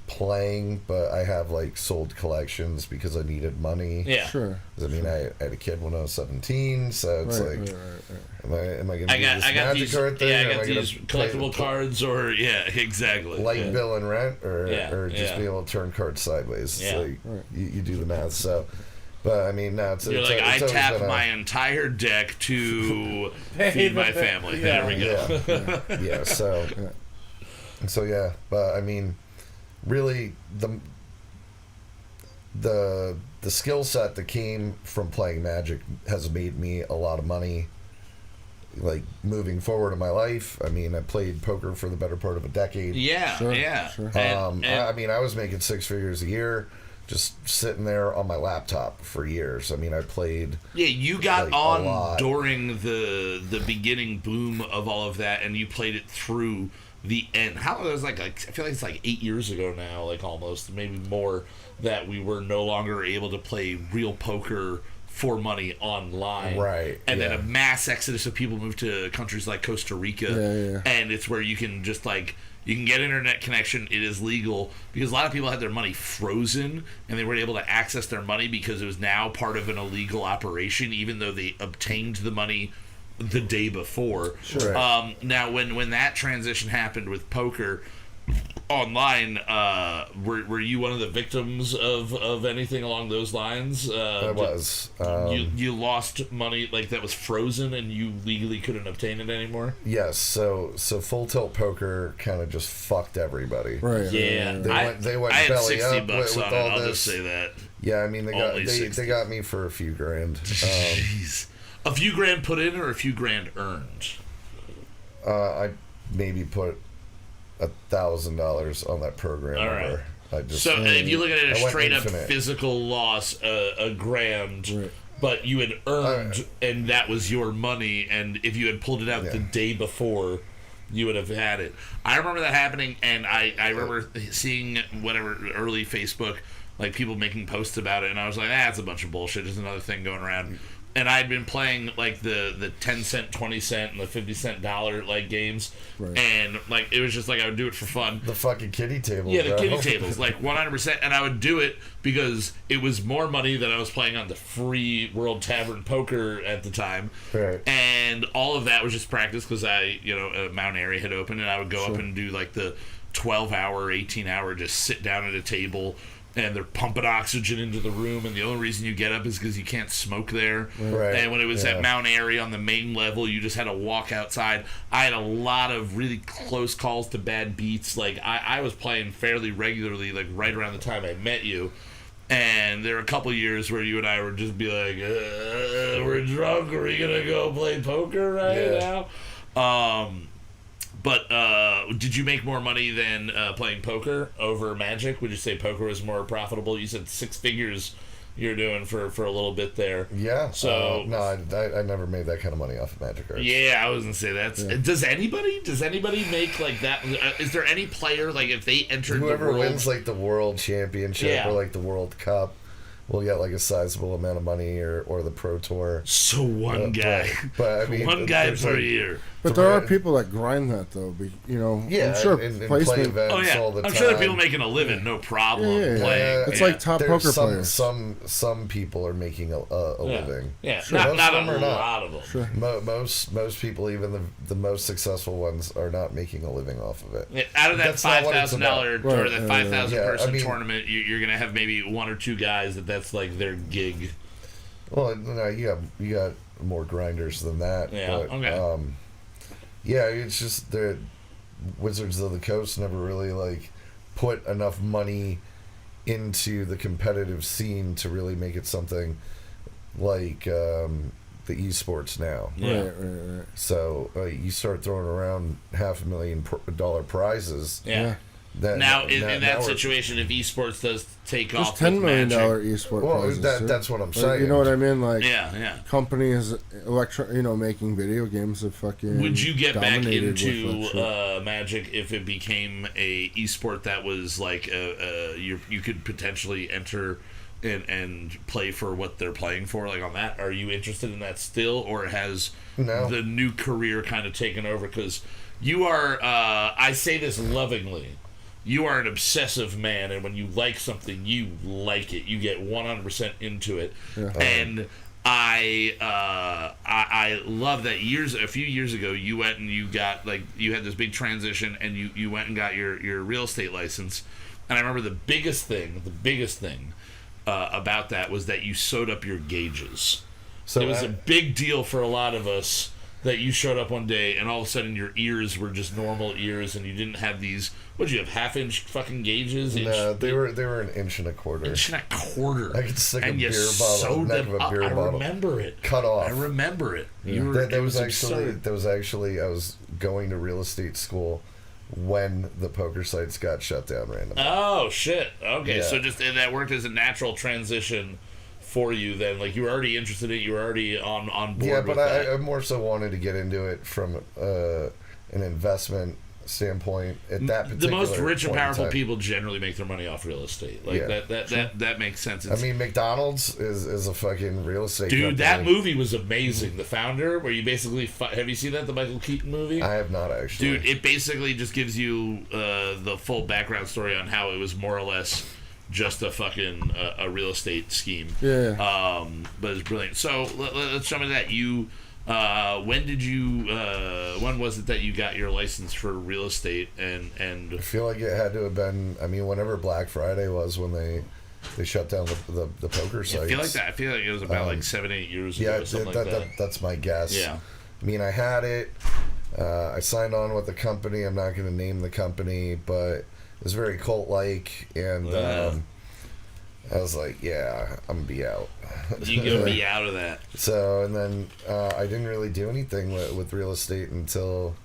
playing, but I have like sold collections because I needed money. Yeah, sure. I mean, I had a kid when I was 17, so it's am I going to do this Magic card thing? Yeah, I got these collectible cards, or exactly. Light bill and rent, or just be able to turn cards sideways. It's like you do the math. So, but I mean, now you're like, I tap my entire deck to feed my family. There we go. Yeah. So yeah, but I mean, really the skill set that came from playing Magic has made me a lot of money, like moving forward in my life. I mean, I played poker for the better part of a decade. Sure. I mean, I was making 6 figures a year just sitting there on my laptop for years. I mean, I played you got on during the beginning boom of all of that, and you played it through the end. How it was like I feel like it's like 8 years ago now, like almost, maybe more, that we were no longer able to play real poker for money online. Right. And then a mass exodus of people moved to countries like Costa Rica. And it's where you can just like, you can get internet connection. It is legal because a lot of people had their money frozen and they weren't able to access their money because it was now part of an illegal operation, even though they obtained the money the day before. Sure. Now, when that transition happened with poker online, were you one of the victims of anything along those lines? I was. You lost money like that was frozen and you legally couldn't obtain it anymore? Yes. So Full Tilt Poker kind of just fucked everybody. Right. Yeah. They went I had belly $60 up bucks with on all it. I'll this. just say that. Yeah, I mean they got me for a few grand. Jeez. A few grand put in or a few grand earned? I maybe put $1,000 on that program. All right. Just, so if you look at it as straight up infinite. physical loss, a grand, but you had earned, and that was your money, and if you had pulled it out the day before, you would have had it. I remember that happening, and I remember seeing whatever early Facebook, like people making posts about it, and I was like, that's a bunch of bullshit. There's another thing going around. And I'd been playing like the 10 cent, 20 cent, and the 50 cent dollar like games, and like it was just like I would do it for fun. The fucking kiddie tables. Yeah, the kiddie tables, like 100%. And I would do it because it was more money than I was playing on the free World Tavern Poker at the time. Right. And all of that was just practice because Mount Airy had opened, and I would go up and do like the 12-hour, 18-hour, just sit down at a table. And they're pumping oxygen into the room, and the only reason you get up is because you can't smoke there. Right. And when it was at Mount Airy on the main level, you just had to walk outside. I had a lot of really close calls to bad beats. Like I was playing fairly regularly, like right around the time I met you. And there were a couple years where you and I would just be like, we're drunk. Are we going to go play poker now? But did you make more money than playing poker over Magic? Would you say poker was more profitable? You said 6 figures you're doing for a little bit there. Yeah. So no, I never made that kind of money off of Magic cards. Yeah, I was gonna say that's. Yeah. Does anybody make like that? Is there any player like if they entered whoever wins like the World Championship or like the World Cup will get like a sizable amount of money or the Pro Tour. So one guy, but I mean, one guy per like, year. But there are people that grind that though. You know, yeah, I'm sure and placement. play events oh yeah, all the I'm time. sure there are people making a living, no problem. Playing. It's like top poker players. Some people are making a living. Yeah, sure. not a lot lot of them. Sure. Most people, even the most successful ones, are not making a living off of it. Yeah, out of that $5,000 or that 5,000 person tournament, you're gonna have maybe 1 or 2 guys that's like their gig. Well, no, you got more grinders than that. Yeah. But, okay. Yeah, it's just the Wizards of the Coast never really like put enough money into the competitive scene to really make it something like the esports now. Yeah. Right. So you start throwing around $500,000 prizes. Yeah. Now, in that situation, if esports does take there's off, $10 million Magic, esport well, prizes. that's what I'm saying. You know what I mean? Like, yeah. companies, making video games have fucking. Would you get back into that Magic if it became a esport that was like you could potentially enter and play for what they're playing for? Like on that, are you interested in that still, or has the new career kind of taken over? Because you are, I say this lovingly. You are an obsessive man, and when you like something, you like it. You get 100% into it. Yeah. And I love that a few years ago, you went and you got, like, you had this big transition, and you went and got your real estate license. And I remember the biggest thing about that was that you sewed up your gauges. So it was a big deal for a lot of us that you showed up one day and all of a sudden your ears were just normal ears and you didn't have these. What did you have? 1/2-inch fucking gauges? No, they were 1.25 inches. 1.25 inches. I could stick and a beer bottle. Sewed them up. I remember it. Cut off. I remember it. Yeah. That was actually I was going to real estate school when the poker sites got shut down randomly. Oh shit. Okay, yeah. So just that worked as a natural transition for you then, like you were already interested in it, you were already on board. Yeah, but I more so wanted to get into it from an investment standpoint at that particular the most rich and powerful time. People generally make their money off real estate. Like that makes sense. I mean, McDonald's is a fucking real estate dude. company. That movie was amazing. The Founder, where you basically have you seen that, the Michael Keaton movie? I have not actually. Dude, it basically just gives you the full background story on how it was more or less just a fucking a real estate scheme. Yeah. But it's brilliant. So let's jump into that. You, when was it that you got your license for real estate? And I feel like it had to have been. I mean, whenever Black Friday was when they shut down the poker sites. I feel like that. I feel like it was about like 7-8 years ago. Yeah, something like that. That's my guess. Yeah. I mean, I had it. I signed on with the company. I'm not going to name the company, but it was very cult-like, and I was like, yeah, I'm going to be out. You're going to be out of that. So, and then I didn't really do anything with real estate until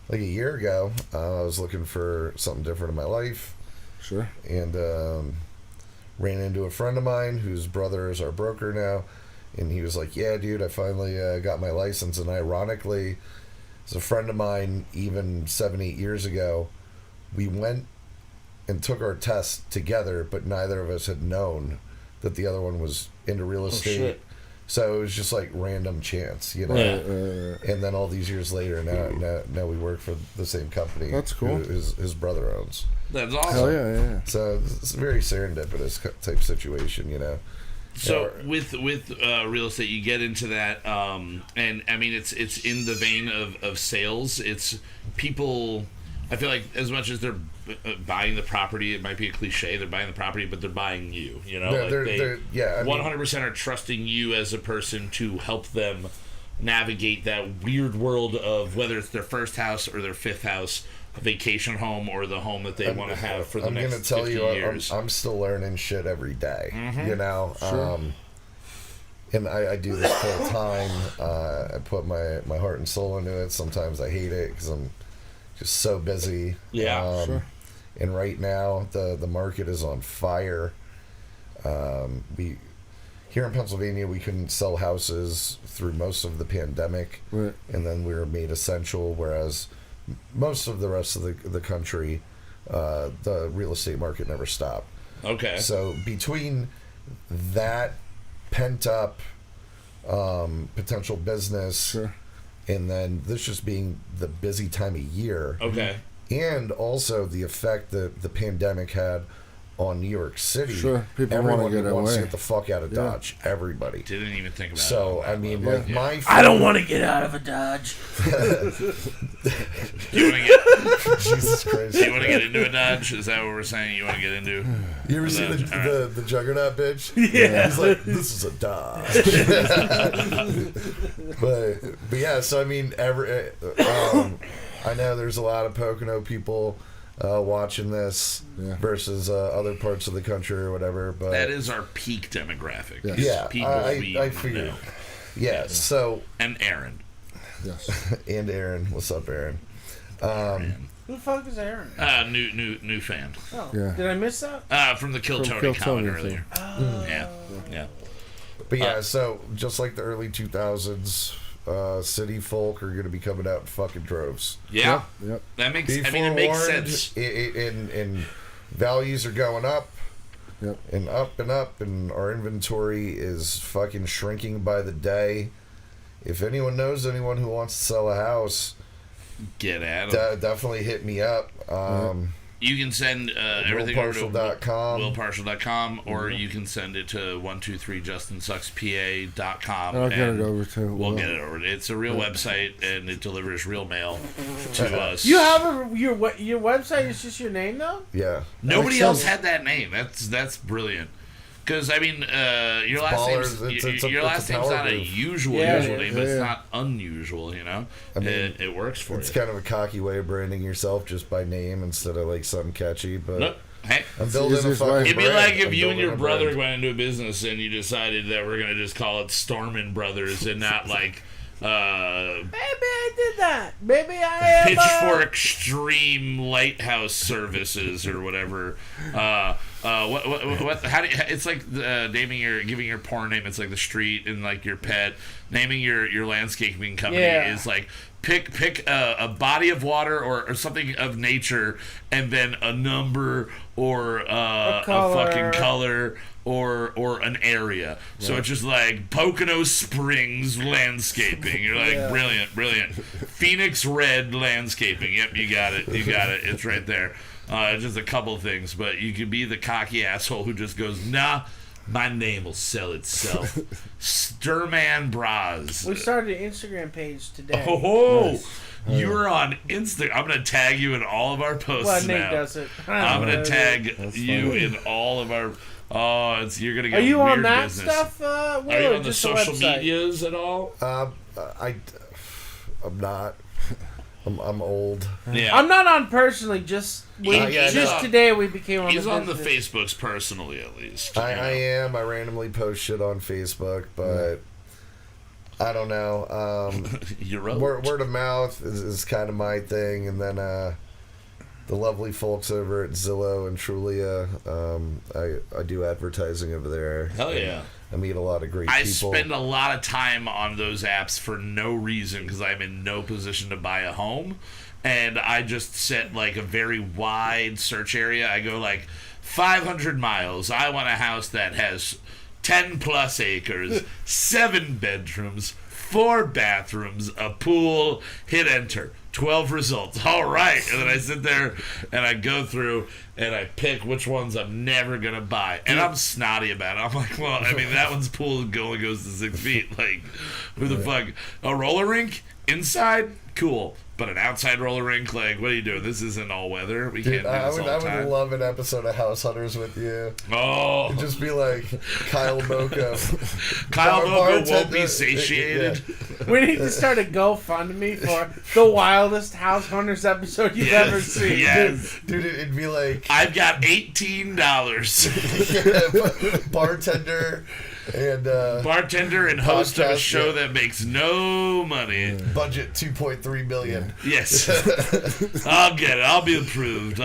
like a year ago. I was looking for something different in my life. Sure. And ran into a friend of mine whose brother is our broker now, and he was like, yeah, dude, I finally got my license. And ironically, as a friend of mine, even 7-8 years ago, we went and took our test together, but neither of us had known that the other one was into real estate. Shit. So it was just like random chance, you know. And then all these years later, now we work for the same company. That's cool. His brother owns. That's awesome. Hell yeah. So it's a very serendipitous type situation, you know. So with real estate, you get into that, and I mean it's in the vein of sales. It's people. I feel like as much as they're buying the property, it might be a cliche. They're buying the property, but they're buying you. You know, they 100% are trusting you as a person to help them navigate that weird world of whether it's their first house or their 5th house vacation home or the home that they want to have for the next 50 years. I'm still learning shit every day. Mm-hmm. You know, and I do this full time. I put my heart and soul into it. Sometimes I hate it because I'm just so busy. Yeah, sure. And right now the market is on fire. Here in Pennsylvania, we couldn't sell houses through most of the pandemic, right. And then we were made essential, whereas most of the rest of the country, the real estate market never stopped. Okay. So between that pent-up potential business, sure. and then this just being the busy time of year, okay, and also the effect that the pandemic had on New York City. Sure, people everyone want to get wants away. to get the fuck out of Dodge. Everybody. Didn't even think about it. So I mean, like my. I don't want to get out of a Dodge. You want to get? Jesus Christ. You want to get into a Dodge? Is that what we're saying? You want to get into? You ever seen the Juggernaut bitch? Yeah. He's like, this is a Dodge. but yeah, so I mean, I know there's a lot of Pocono people watching this versus other parts of the country or whatever. But that is our peak demographic. Yes. yeah, people I figured. know. Yeah, so And Aaron. Yes. and Aaron, what's up, Aaron? Who the fuck is Aaron? New fan. Oh, Yeah. did I miss that? From the Kill From Tony Kill comment Tony earlier. Oh. Yeah. But yeah, so just like the early 2000s, city folk are going to be coming out in fucking droves. Yeah. Yep. That makes. Be I mean, it makes forewarned, sense. And values are going up. Yep. And up, and our inventory is fucking shrinking by the day. If anyone knows anyone who wants to sell a house, Get at them. definitely hit me up. You can send everything over to willparshall.com. willparshall.com, or you can send it to 123justinsuckspa.com. I'll get it over to. We'll get it over. It's a real website, and it delivers real mail to us. You have your website is just your name though? Yeah. Nobody else had that name. That's brilliant. Because I mean, your last Ballers, name's it's your last a name's power not a move. usual name, but it's not unusual. You know, I mean, it works for It's you. kind of a cocky way of branding yourself just by name instead of like something catchy. But Look, hey, I'm building a easiest fucking way. it'd be brand. like if I'm you and building your a brother brand. went into a business and you decided that we're gonna just call it Starman Brothers and not like Maybe I did that. Maybe I am. Pitchfork Stream Lighthouse Services or whatever. What? How do you, it's like giving your porn name. It's like the street and like your pet. Naming your landscaping company is like pick a body of water or something of nature, and then a number or a fucking color or an area. So it's just like Pocono Springs Landscaping. You're like brilliant. Phoenix Red Landscaping. Yep, you got it. It's right there. Just a couple things, but you could be the cocky asshole who just goes, nah, my name will sell itself. Sturman Bras. We started an Instagram page today. Oh, you're on Instagram. I'm going to tag you in all of our posts Well, now. Nate does it. I'm going to tag That's you funny. in all of our... Oh, you're going to get Are you weird on that business. stuff? Will, Are you or on the just social website? medias at all? I'm not. I'm old. Yeah. I'm not on personally. Just today we became on. He's the on the business. Facebooks personally, at least. I am. I randomly post shit on Facebook, but I don't know. You're right. Word of mouth is kind of my thing, and then the lovely folks over at Zillow and Trulia, I do advertising over there. Hell yeah. I meet a lot of great I people. spend a lot of time on those apps for no reason because I'm in no position to buy a home. And I just set like a very wide search area. I go like 500 miles. I want a house that has 10 plus acres, 7 bedrooms, 4 bathrooms, a pool, hit enter. 12 results. All right. And then I sit there and I go through and I pick which ones I'm never going to buy. And I'm snotty about it. I'm like, well, I mean, that one's pool only goes to 6 feet. Like, who the fuck? A roller rink? Inside? Cool. But an outside roller rink, like, what are you doing? This isn't all weather. We can't do this all the time. I would love an episode of House Hunters with you. Oh. It'd just be like Kyle Mocha. Kyle Mocha won't be satiated. Yeah. We need to start a GoFundMe for the wildest House Hunters episode you've ever seen. Yes. Dude, it'd be like... I've got $18. Bartender and host of a show that makes no money. Budget $2.3 million. Yes. I'll get it. I'll be approved.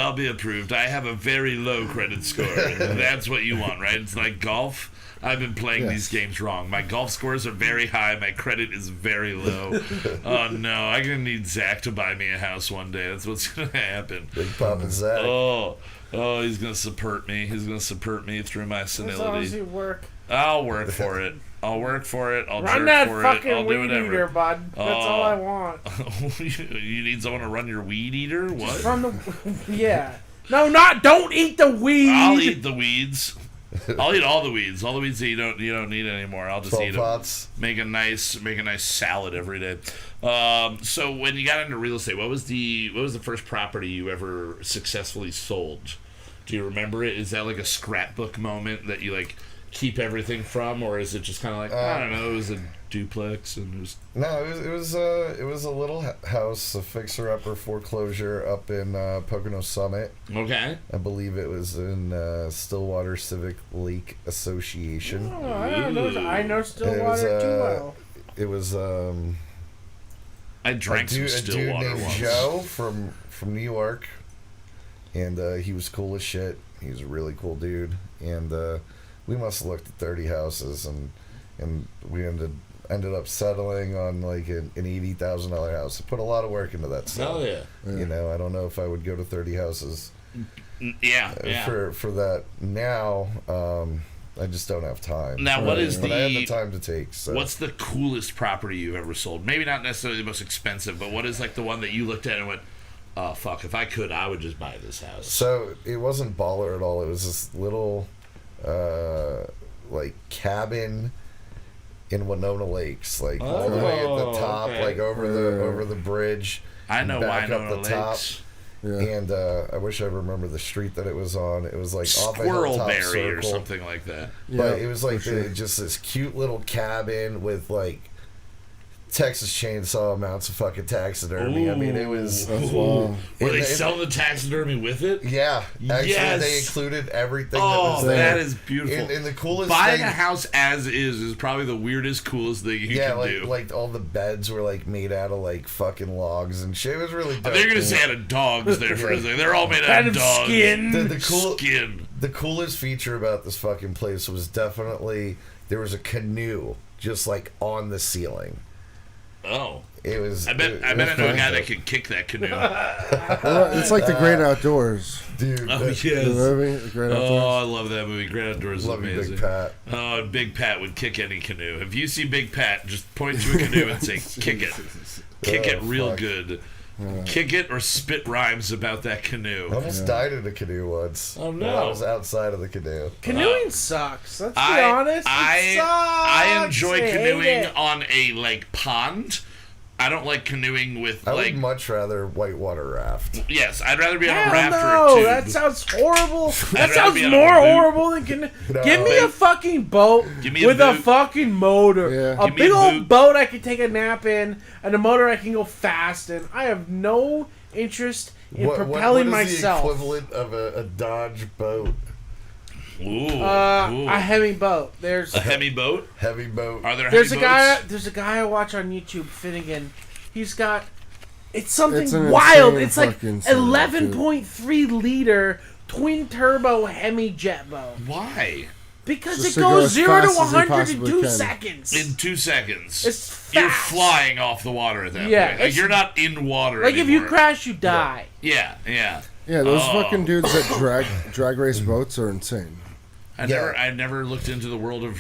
I have a very low credit score. That's what you want, right? It's like golf. I've been playing these games wrong. My golf scores are very high. My credit is very low. Oh, no. I'm going to need Zach to buy me a house one day. That's what's going to happen. Big Papa Zach. Oh, he's going to support me. He's going to support me through my senility. As long as you work. I'll work for it. I'll Run jerk for it. that fucking weed eater, bud. That's all I want. You need someone to run your weed eater? What? Yeah. No, don't eat the weed. I'll eat the weeds. I'll eat all the weeds. All the weeds that you don't need anymore. I'll just eat them. Make a nice salad every day. So when you got into real estate, what was the first property you ever successfully sold? Do you remember it? Is that like a scrapbook moment that you like keep everything from, or is it just kind of like I don't know? It was a duplex and it was. No, it was a little house, a fixer-upper foreclosure up in Pocono Summit. Okay. I believe it was in Stillwater Civic Lake Association. Oh, I know Stillwater too well. It was I drank some Stillwater a dude named once. Joe from New York, and he was cool as shit. He was a really cool dude, and we must have looked at 30 houses, and we ended up settling on like an $80,000 house. I put a lot of work into that stuff. Oh yeah. You know, I don't know if I would go to 30 houses. Yeah. For that now. I just don't have time. Now, but I had the time to take. So. What's the coolest property you've ever sold? Maybe not necessarily the most expensive, but what is like the one that you looked at and went, "Oh fuck! If I could, I would just buy this house." So it wasn't baller at all. It was this little, like cabin in Winona Lakes, like all the way at the top, like over the bridge. I know back Winona up the Lakes. top. Yeah. And I wish I remember the street that it was on. It was like off a hilltop Squirrelberry circle, or something like that. But it was like just this cute little cabin with like Texas Chainsaw amounts of fucking taxidermy. Ooh. I mean, it was. Were they selling the taxidermy with it? Yeah, actually, yes. They included everything. Oh, that was there. that is beautiful. And the coolest buying thing, a house as is probably the weirdest, coolest thing you can do. Yeah, like all the beds were like made out of like fucking logs and shit. It was really dope. They're gonna say out of dogs there for a second. They're all made out of dogs. Skin. Skin. The coolest feature about this fucking place was definitely there was a canoe just like on the ceiling. Oh, it was. I bet I know a guy that could kick that canoe. It's like the Great Outdoors, dude. Oh yes. The movie, The Great Outdoors. Oh, I love that movie. Great Outdoors is amazing. Big Pat. Oh, and Big Pat would kick any canoe. If you see Big Pat, just point to a canoe and say, "Kick it, kick it real good." Kick it or spit rhymes about that canoe. I almost died in a canoe once. Oh no! I was outside of the canoe. Canoeing sucks. Let's be honest. I enjoy canoeing on a like pond. I don't like canoeing with I would much rather whitewater raft. Yes, I'd rather be on a raft no, or a tube. that sounds horrible. That sounds more horrible than canoeing. Give me a fucking boat with a fucking motor. Yeah. A big old boat I can take a nap in, and a motor I can go fast in. I have no interest in propelling myself. What is the equivalent of a Dodge boat? Ooh, a Hemi boat. There's a Hemi boat. Heavy boat. Are there? There's Hemi a guy. boats? There's a guy I watch on YouTube, Finnegan. He's got. It's something wild. It's like 11.3 liter twin turbo Hemi jet boat. Why? Because just it goes 0 to as 100 in 2 can. seconds. In 2 seconds. It's fast. You're flying off the water at that point. Like, you're not in water like anymore. if you crash, you die. Yeah. Yeah, those fucking dudes that drag race boats are insane. I never looked into the world of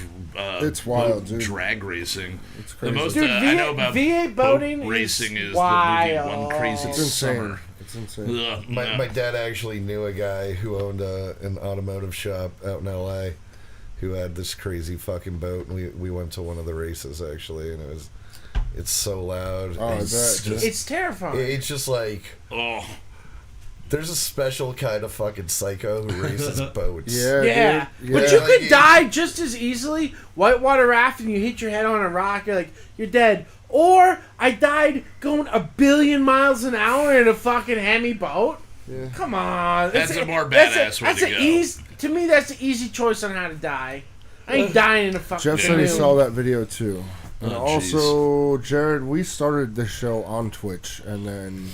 it's wild, dude. Drag racing. It's crazy. The most Dude, I know about V8 boating boat racing is wild. the movie One Crazy It's insane. Summer. It's insane. Ugh, My dad actually knew a guy who owned an automotive shop out in L.A. who had this crazy fucking boat, and we went to one of the races actually, and it It's so loud. Oh, it's terrifying. It's just like, there's a special kind of fucking psycho who races boats. Yeah. But you could die just as easily. Whitewater rafting, you hit your head on a rock, you're dead. Or I died going 1 billion miles an hour in a fucking Hemi boat. Yeah. Come on. That's a more badass way to go. To me, that's the easy choice on how to die. I ain't dying in a fucking Jeff said he saw that video too. And also, geez. Jared, we started this show on Twitch and then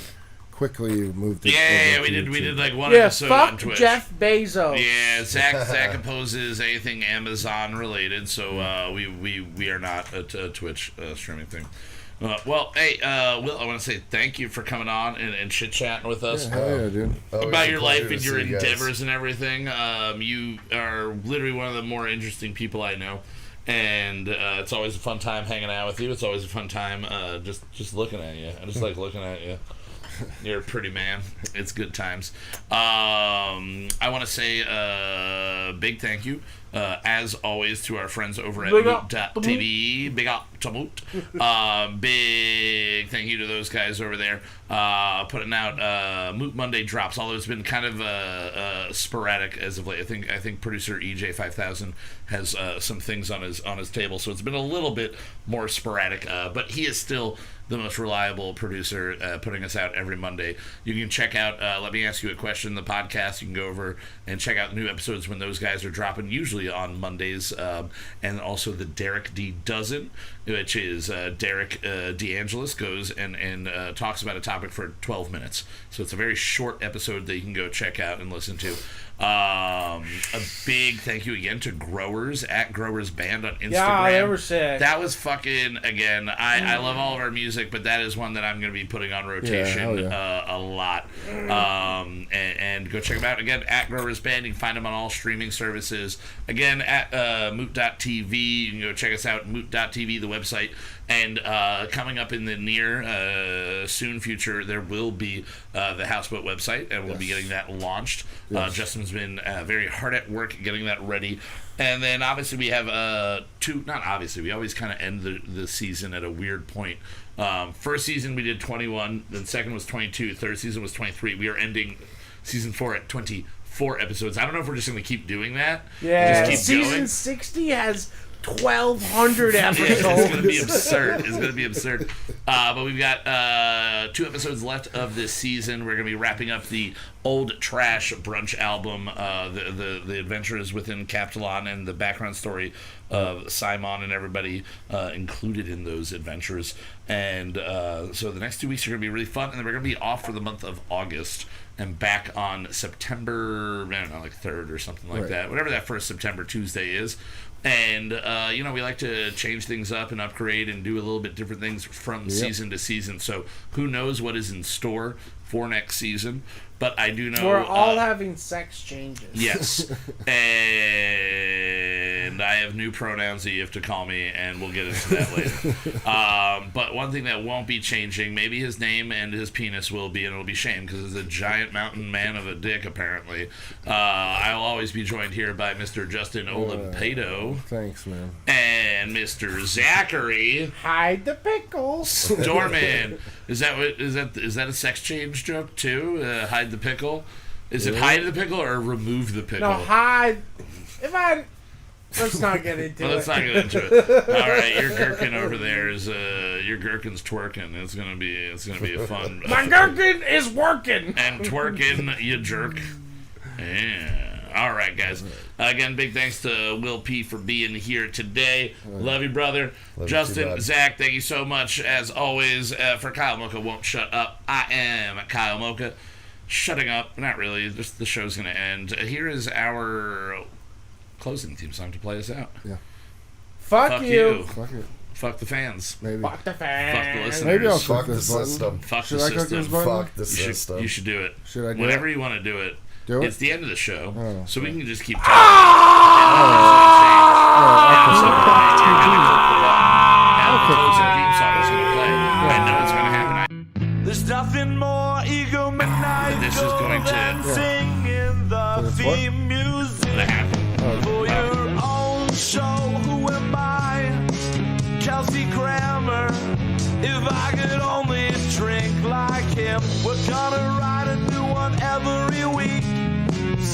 quickly moved it over to YouTube. We did like one episode on Twitch. Jeff Bezos. Yeah, Zach opposes anything Amazon related, so we are not a Twitch streaming thing. Well, hey, Will, I want to say thank you for coming on and chit-chatting with us. Yeah, dude. About your life and your endeavors and everything. You are literally one of the more interesting people I know. And it's always a fun time hanging out with you. It's always a fun time just looking at you. I just like looking at you. You're a pretty man. It's good times. I want to say big thank you, as always, to our friends over at Moot.tv. Big up to Moot. Big thank you to those guys over there putting out Moot Monday drops. Although it's been kind of sporadic as of late. I think producer EJ5000 has some things on his table, so it's been a little bit more sporadic. But he is still the most reliable producer putting us out every Monday. You can check out Let Me Ask You a Question, the podcast. You can go over and check out new episodes when those guys are dropping, usually on Mondays. And also the Derek D. Dozen, which is Derek DeAngelis goes and talks about a topic for 12 minutes. So it's a very short episode that you can go check out and listen to. A big thank you again to Growers at Growers Band on Instagram. Yeah, they were sick. That was fucking, again, I love all of our music, but that is one that I'm going to be putting on rotation a lot. And go check them out. Again, at Growers Band. You can find them on all streaming services. Again, at Moot.tv. You can go check us out, Moot.tv, the website. And coming up in the near soon future, there will be the Houseboat website, and we'll be getting that launched. Justin's been very hard at work getting that ready. And then obviously we have we always kind of end the season at a weird point. First season we did 21, then second was 22, third season was 23. We are ending season 4 at 24 episodes. I don't know if we're just going to keep doing that. Yeah, just keep season going. 60 has 1,200 episodes. It's going to be absurd. But we've got 2 episodes left of this season. We're going to be wrapping up the Old Trash Brunch album, the adventures within Captalon, and the background story of Simon and everybody included in those adventures. And so the next 2 weeks are going to be really fun, and then we're going to be off for the month of August and back on September, I don't know, like 3rd or something like that, whatever that first September Tuesday is. And, we like to change things up and upgrade and do a little bit different things from season to season. So who knows what is in store for next season. But I do know... We're all having sex changes. Yes. And I have new pronouns that you have to call me, and we'll get into that later. But one thing that won't be changing, maybe his name and his penis will be, and it'll be Shane, because he's a giant mountain man of a dick, apparently. I'll always be joined here by Mr. Justin Olimpedo. Thanks, man. And Mr. Zachary. Hide the pickles. Storman. Is that a sex change joke, too? Hide the pickle? Is it hide the pickle or remove the pickle? No, hide. Let's not get into it. Let's not get into it. All right, your gherkin over there is your gherkin's twerking. It's gonna be a fun. My gherkin is working. And twerking, you jerk. Yeah. All right, guys. Again, big thanks to Will P for being here today. Love you, brother. Love Justin, you too, Zach, thank you so much, as always. For Kyle Mocha Won't Shut Up, I am Kyle Mocha. Shutting up. Not really. Just the show's going to end. Here is our closing theme song to play us out. Yeah. Fuck you. Fuck it. Fuck the fans. Maybe. Fuck the fans. Fuck the listeners. Maybe I'll Fuck click the this button. system. Fuck Should the I click system. this button? Fuck the system. You should do it. Should I do Whenever it? you want to do it. Do it? It's the end of the show, Oh, so we can just keep Oh, There's nothing more egomaniacal This is going to- than singing the theme music for your own show. Who am I? Kelsey Grammer,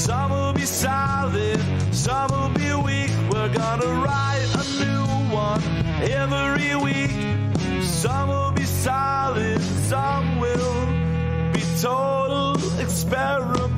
Some will be solid, some will be weak. We're gonna write a new one every week. Some will be solid, some will be total experiment.